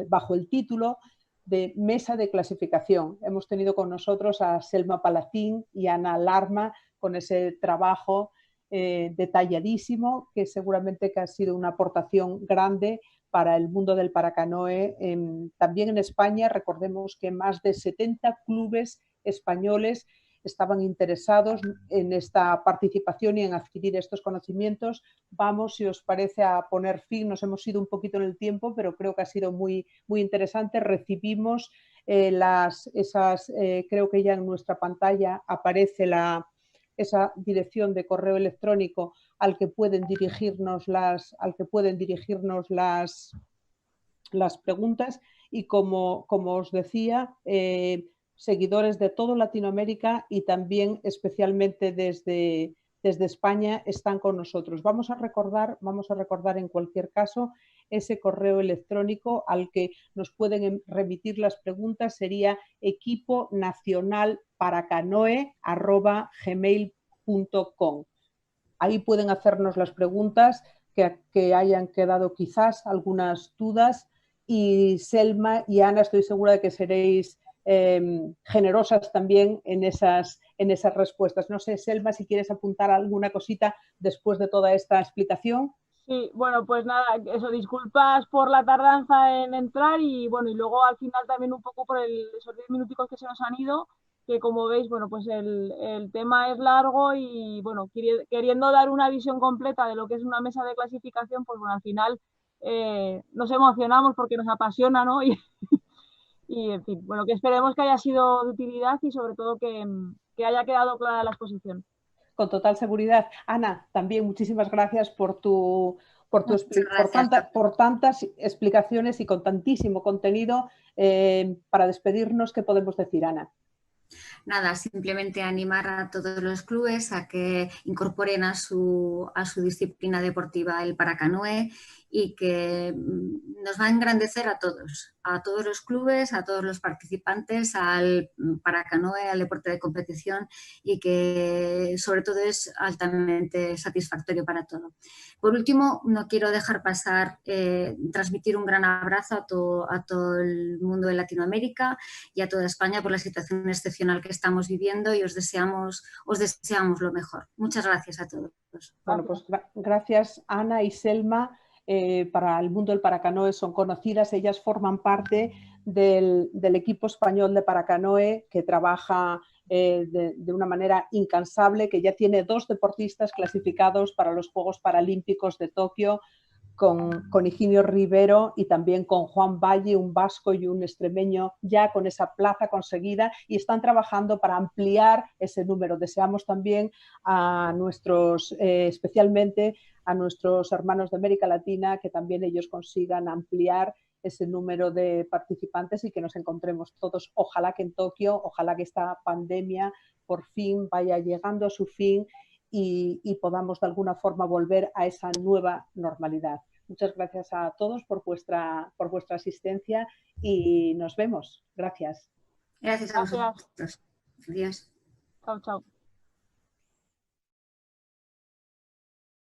bajo el título de Mesa de Clasificación. Hemos tenido con nosotros a Selma Palacín y Ana Larma con ese trabajo detalladísimo, que seguramente que ha sido una aportación grande para el mundo del Paracanoe. También en España, recordemos que más de 70 clubes españoles estaban interesados en esta participación y en adquirir estos conocimientos. Vamos, si os parece, a poner fin. Nos hemos ido un poquito en el tiempo, pero creo que ha sido muy interesante. Recibimos creo que ya en nuestra pantalla aparece esa dirección de correo electrónico al que pueden dirigirnos las preguntas, y como os decía, seguidores de toda Latinoamérica y también especialmente desde España están con nosotros. Vamos a recordar en cualquier caso ese correo electrónico al que nos pueden remitir las preguntas. Sería equiponacionalparacanoe@gmail.com. Ahí pueden hacernos las preguntas que hayan quedado quizás algunas dudas, y Selma y Ana, estoy segura de que seréis generosas también en esas respuestas. No sé, Selma, si quieres apuntar alguna cosita después de toda esta explicación. Sí, bueno, pues nada, eso, disculpas por la tardanza en entrar y bueno, y luego al final también un poco por esos 10 minuticos que se nos han ido, que como veis, bueno, pues el tema es largo y bueno, queriendo dar una visión completa de lo que es una mesa de clasificación, pues bueno, al final nos emocionamos porque nos apasiona, ¿no? Y en fin, bueno, que esperemos que haya sido de utilidad y sobre todo que haya quedado clara la exposición. Con total seguridad. Ana, también muchísimas gracias por tantas explicaciones y con tantísimo contenido. Para despedirnos, ¿qué podemos decir, Ana? Nada, simplemente animar a todos los clubes a que incorporen a su disciplina deportiva el Paracanoe, y que nos va a engrandecer a todos los clubes, a todos los participantes, al Paracanoe, al deporte de competición, y que sobre todo es altamente satisfactorio para todo. Por último, no quiero dejar pasar transmitir un gran abrazo a todo el mundo de Latinoamérica y a toda España por la situación excepcional que estamos viviendo, y os deseamos lo mejor. Muchas gracias a todos. Bueno, pues gracias, Ana y Selma. para el mundo del paracanoe son conocidas. Ellas forman parte del equipo español de paracanoe que trabaja de una manera incansable, que ya tiene 2 deportistas clasificados para los Juegos Paralímpicos de Tokio, con Higinio Rivero y también con Juan Valle, un vasco y un extremeño, ya con esa plaza conseguida, y están trabajando para ampliar ese número. Deseamos también a nuestros, especialmente a nuestros hermanos de América Latina, que también ellos consigan ampliar ese número de participantes y que nos encontremos todos, ojalá que en Tokio, ojalá que esta pandemia por fin vaya llegando a su fin y podamos de alguna forma volver a esa nueva normalidad. Muchas gracias a todos por vuestra asistencia y nos vemos. Gracias. Gracias a vosotros. Adiós. Chao, chao.